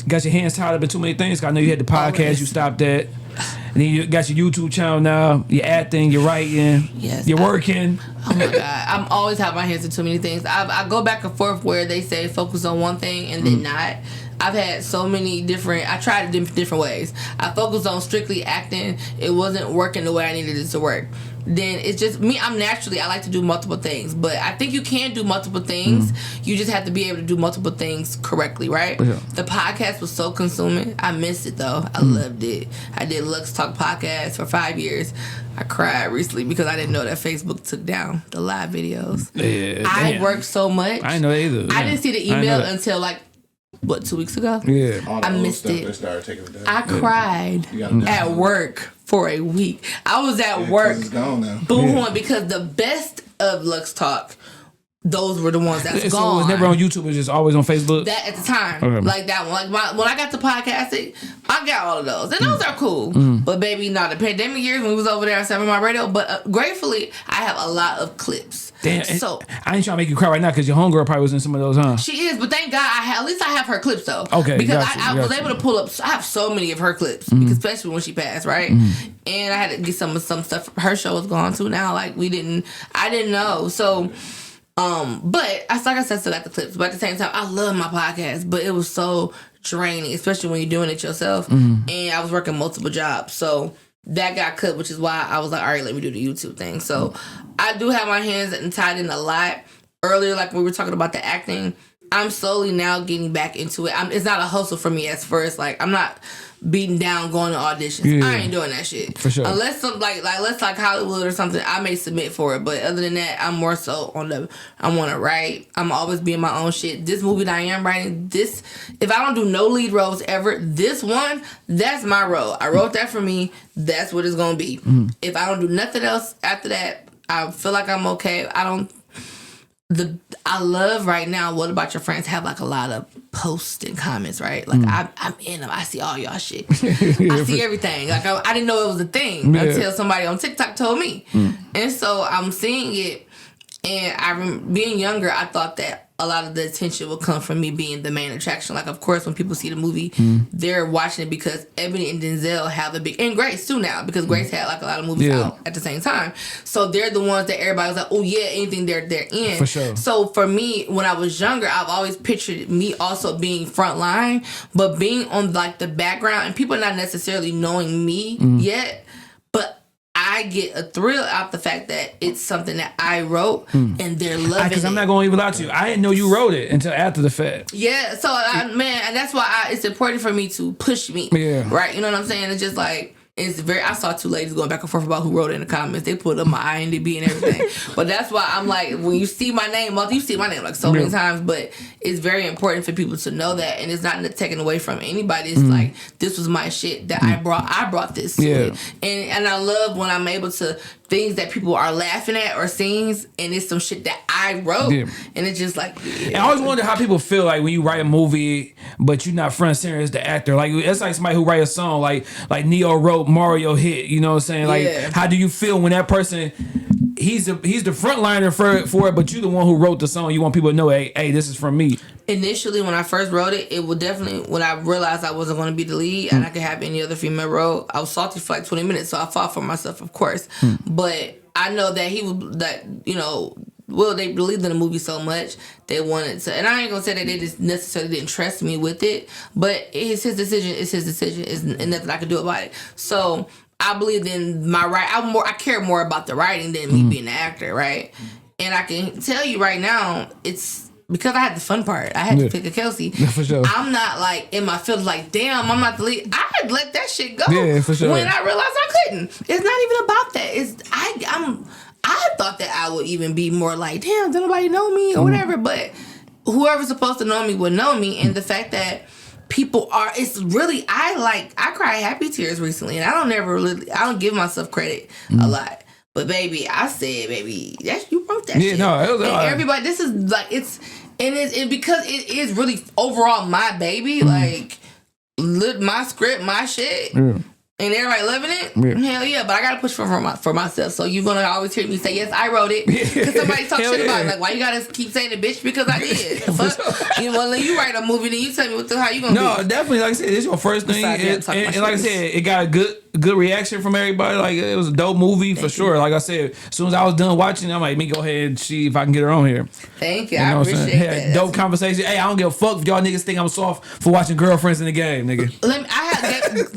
got your hands tied up in too many things? I know you had the podcast, you stopped that. And then you got your YouTube channel now. You're acting, you're writing, you're working. Oh my God, I'm always have my hands in too many things. I go back and forth where they say focus on one thing and then not. I've had so many I tried it different ways. I focused on strictly acting. It wasn't working the way I needed it to work. Then it's just me. I like to do multiple things, but I think you can do multiple things. You just have to be able to do multiple things correctly, right? Yeah. The podcast was so consuming. I missed it though. I loved it. I did Lux Talk podcast for 5 years. I cried recently because I didn't know that Facebook took down the live videos. Yeah, I worked so much. I didn't know that either. I didn't see the email until like 2 weeks ago? Yeah. I missed it. They started taking it down. I cried at work for a week. I was at work, It's gone now. boo-hooing because the best of Lux Talk, those were the ones that's So gone. it was never on YouTube. It was just always on Facebook. That at the time, Okay. like that one, like when I got to podcasting, I got all of those, and those are cool. But baby, not the pandemic years when we was over there on my radio. But gratefully, I have a lot of clips. Damn. So I ain't trying to make you cry right now because your homegirl probably was in some of those, huh? she is, but thank God at least I have her clips though. Okay, because gotcha, I was gotcha. able to pull up. I have so many of her clips, because especially when she passed, right? And I had to get some stuff. Her show was gone too now. Like I didn't know. So. But like I said, still got the clips. But at the same time, I love my podcast. But it was so draining, especially when you're doing it yourself. And I was working multiple jobs, so that got cut, which is why I was like, all right, let me do the YouTube thing. So I do have my hands tied in a lot. Earlier, like we were talking about the acting, I'm slowly now getting back into it. It's not a hustle for me as first. Like I'm not beating down going to auditions. Yeah. I ain't doing that shit For sure. unless some like Hollywood or something. I may submit for it, but other than that, I'm more so I want to write. I'm always being my own shit. This movie that I am writing, if I don't do no lead roles ever, this one, that's my role. I wrote that for me. That's what it's gonna be. If I don't do nothing else after that, I feel like I'm okay. I love right now. What about your friends? Have like a lot of posts and comments, right? Like I'm in them. I see all y'all shit. I see everything. Like I didn't know it was a thing until somebody on TikTok told me. And so I'm seeing it. And I remember being younger, I thought that a lot of the attention would come from me being the main attraction. Like, of course, when people see the movie, they're watching it because Ebony and Denzel have and Grace too now, because Grace had like a lot of movies out at the same time. So they're the ones that everybody was like, oh yeah, anything they're in. For sure. So for me, when I was younger, I've always pictured me also being frontline, but being on like the background and people not necessarily knowing me yet, but I get a thrill out the fact that it's something that I wrote and they're loving it. Because I'm not going to even lie to you. I didn't know you wrote it until after the fact. Yeah, so and that's why it's important for me to push me. Yeah. Right? You know what I'm saying? It's just like, I saw two ladies going back and forth about who wrote it in the comments. They put up my IMDb and everything. But that's why I'm like, when you see my name, you see my name like so many times, but it's very important for people to know that, and it's not taken away from anybody. It's like, this was my shit that I brought this to it. And I love when I'm able to, things that people are laughing at or scenes, and it's some shit that I wrote. And it's just like, And I always wonder how people feel like when you write a movie, but you're not front and center as the actor. Like, it's like somebody who write a song, like Neo wrote Mario Hit, you know what I'm saying? Like, how do you feel when that person, he's the front liner for it, but you're the one who wrote the song. You want people to know, hey, this is from me. Initially, when I first wrote it, it would definitely, when I realized I wasn't going to be the lead and I could have any other female role, I was salty for like 20 minutes, so I fought for myself, of course. But I know that they believed in the movie so much, they wanted to, and I ain't going to say that they just necessarily didn't trust me with it, but it's his decision, it's nothing I can do about it. So I believe in my I care more about the writing than me being an actor, right? And I can tell you right now, it's because I had the fun part. I had to pick a Kelsey. For sure. I'm not like in my feelings like, damn, I'm not the lead. I had let that shit go. Yeah, for sure. When I realized I couldn't. It's not even about that. I thought that I would even be more like, damn, does nobody know me or whatever. But whoever's supposed to know me would know me. And the fact that people it's really, I cry happy tears recently, and I don't give myself credit a lot. But baby, I said, baby, you wrote that shit. No, it was everybody, this is like, because it is really overall my baby, like my script, my shit. And everybody loving it? Hell yeah, but I gotta push for myself. So you're gonna always hear me say, yes, I wrote it. Because somebody talk shit about it. Like, why you gotta keep saying it, bitch? Because I did. When you write a movie, then you tell me how you gonna No, be. definitely, like I said, it's your first thing. And like I said, it got a good reaction from everybody. Like, it was a dope movie for sure. Like I said, as soon as I was done watching, I'm like, let me go ahead and see if I can get her on here. Thank you. I appreciate that. Dope conversation. Hey, I don't give a fuck if y'all niggas think I'm soft for watching girlfriends in the game, nigga.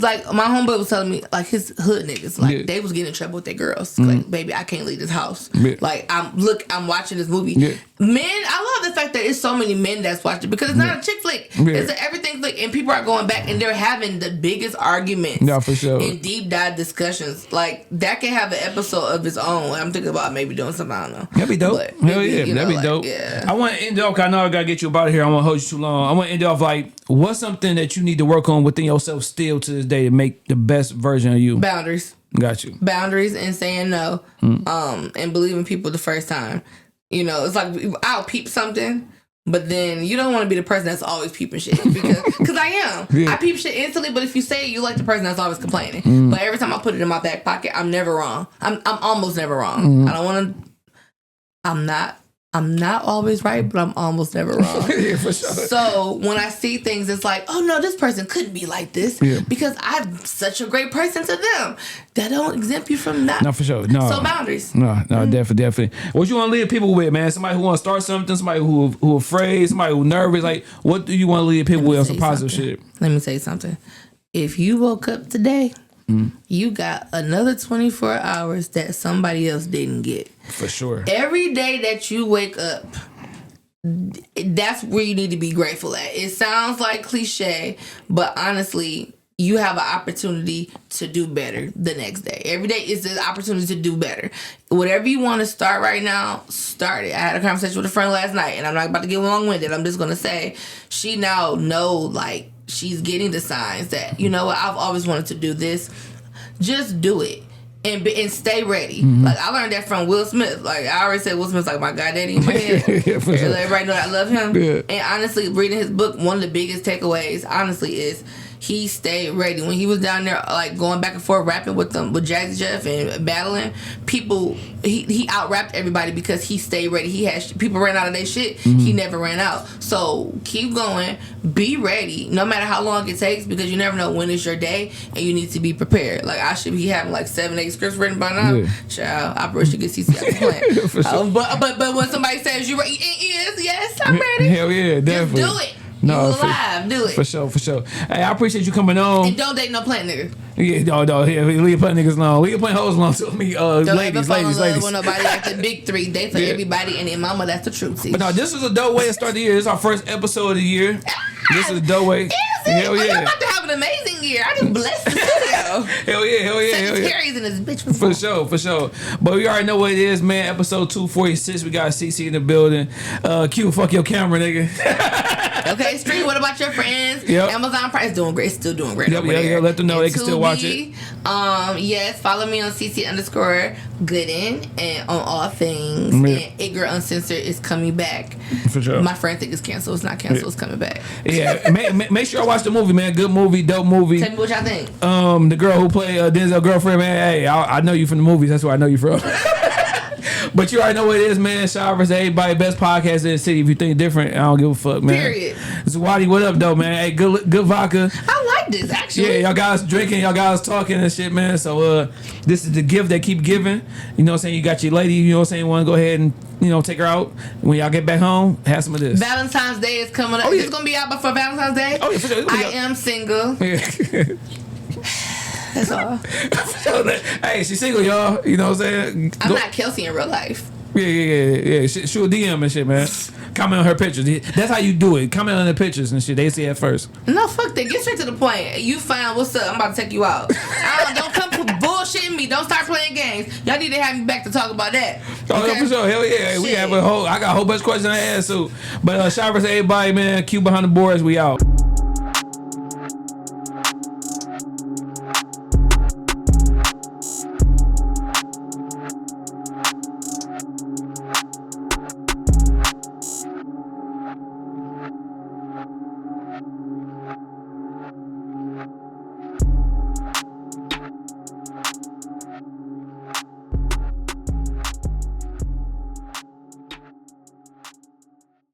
Like, my homeboy was telling me, like, his hood niggas, like, they was getting in trouble with their girls. Like, baby, I can't leave this house. Like, I'm watching this movie. Men, I love the fact that it's so many men that's watching because it's not a chick flick. It's an everything flick, and people are going back and they're having the biggest arguments. Yeah, for sure. And deep dive discussions like that can have an episode of its own. I'm thinking about maybe doing something. I don't know. That'd be dope. But Hell yeah, that'd be dope. Yeah. I want to end off. I know I gotta get you about here. I won't hold you too long. I want to end off like, what's something that you need to work on within yourself still to this day to make the best version of you? Boundaries. Got you. Boundaries and saying no. And believing people the first time. You know, it's like I'll peep something, but then you don't want to be the person that's always peeping shit because I am. Yeah. I peep shit instantly, but if you say it, you like the person that's always complaining. But every time I put it in my back pocket, I'm never wrong. I'm almost never wrong. I don't want to. I'm not always right, but I'm almost never wrong. Yeah, for sure. So when I see things, it's like, oh no, this person couldn't be like this because I'm such a great person to them. That don't exempt you from that. No, for sure. No. So boundaries. No, definitely. What you want to leave people with, man? Somebody who want to start something, somebody who afraid, somebody who nervous. Like, what do you want to leave people with on some positive shit? Let me say something. If you woke up today, you got another 24 hours that somebody else didn't get. For sure. Every day that you wake up, that's where you need to be grateful at. It sounds like cliche, but honestly, you have an opportunity to do better the next day. Every day is an opportunity to do better. Whatever you want to start right now, start it. I had a conversation with a friend last night, and I'm not about to get long-winded. I'm just going to say she now knows, like, she's getting the signs that, you know what, I've always wanted to do this. Just do it. And stay ready. Like, I learned that from Will Smith. Like, I already said Will Smith's like my goddaddy in my head. Yeah, for sure. Everybody know I love him. Yeah. And honestly, reading his book, one of the biggest takeaways, honestly, is he stayed ready. When he was down there, like, going back and forth, rapping with them, with Jazzy Jeff and battling, people, he out-rapped everybody because he stayed ready. He had, people ran out of their shit. He never ran out. So, keep going. Be ready, no matter how long it takes, because you never know when is your day, and you need to be prepared. Like, I should be having, like, 7-8 scripts written by now. Yeah. Child, I probably should get CeCe out the plan. Sure. But when somebody says you're ready, it is, yes, I'm ready. Hell yeah, definitely. Just do it. No, you alive, do it. For sure. Hey, I appreciate you coming on. And don't date no plant nigga. Yeah, no, leave plant niggas alone. Leave plant hoes alone to me. Don't ladies. With nobody like the big three. Date for everybody and their mama. That's the truth. See? But no, this was a dope way to start the year. This is our first episode of the year. This is a dope way. Hell yeah. You're about to have an amazing year. I just blessed the studio. Hell yeah. Sagittarius in this bitch. For sure. But we already know what it is, man. Episode 246. We got CeCe in the building. Q, fuck your camera, nigga. Okay, Street, what about your friends? Yep. Amazon Prime is doing great. Still doing great. Yep, let them know they can still watch it. Yes, follow me on CeCe_Gooden and on all things. Yeah. And Igor Uncensored is coming back. For sure. My friend think it's canceled. It's not canceled. It's coming back. Yeah, make sure I watch the movie, man. Good movie, dope movie. Tell me what y'all think. The girl who played Denzel's girlfriend, man. Hey, I know you from the movies. That's where I know you from. But you already know what it is, man. Shout out to everybody. Best podcast in the city. If you think different, I don't give a fuck, man. Period. Zwadi, what up, though, man? Hey, good vodka. I like this, actually. Yeah, y'all guys drinking, y'all guys talking and shit, man. So this is the gift that keep giving. You know what I'm saying? You got your lady, you know what I'm saying? You want to go ahead and, you know, take her out. When y'all get back home, have some of this. Valentine's Day is coming up. Oh, yeah. It's going to be out before Valentine's Day. Oh, yeah, for sure. I am single. Yeah. That's all. Hey, she's single, y'all. You know what I'm saying? I'm not Kelsey in real life. Yeah. Shoot a DM and shit, man. Comment on her pictures. That's how you do it. Comment on the pictures and shit. They see it first. No, fuck that. Get straight to the point. You find what's up. I'm about to take you out. Don't come for bullshitting me. Don't start playing games. Y'all need to have me back to talk about that. Oh, okay? for sure. Hell yeah. Shit. I got a whole bunch of questions I asked too. But shout out to everybody, man. Q behind the boards. We out.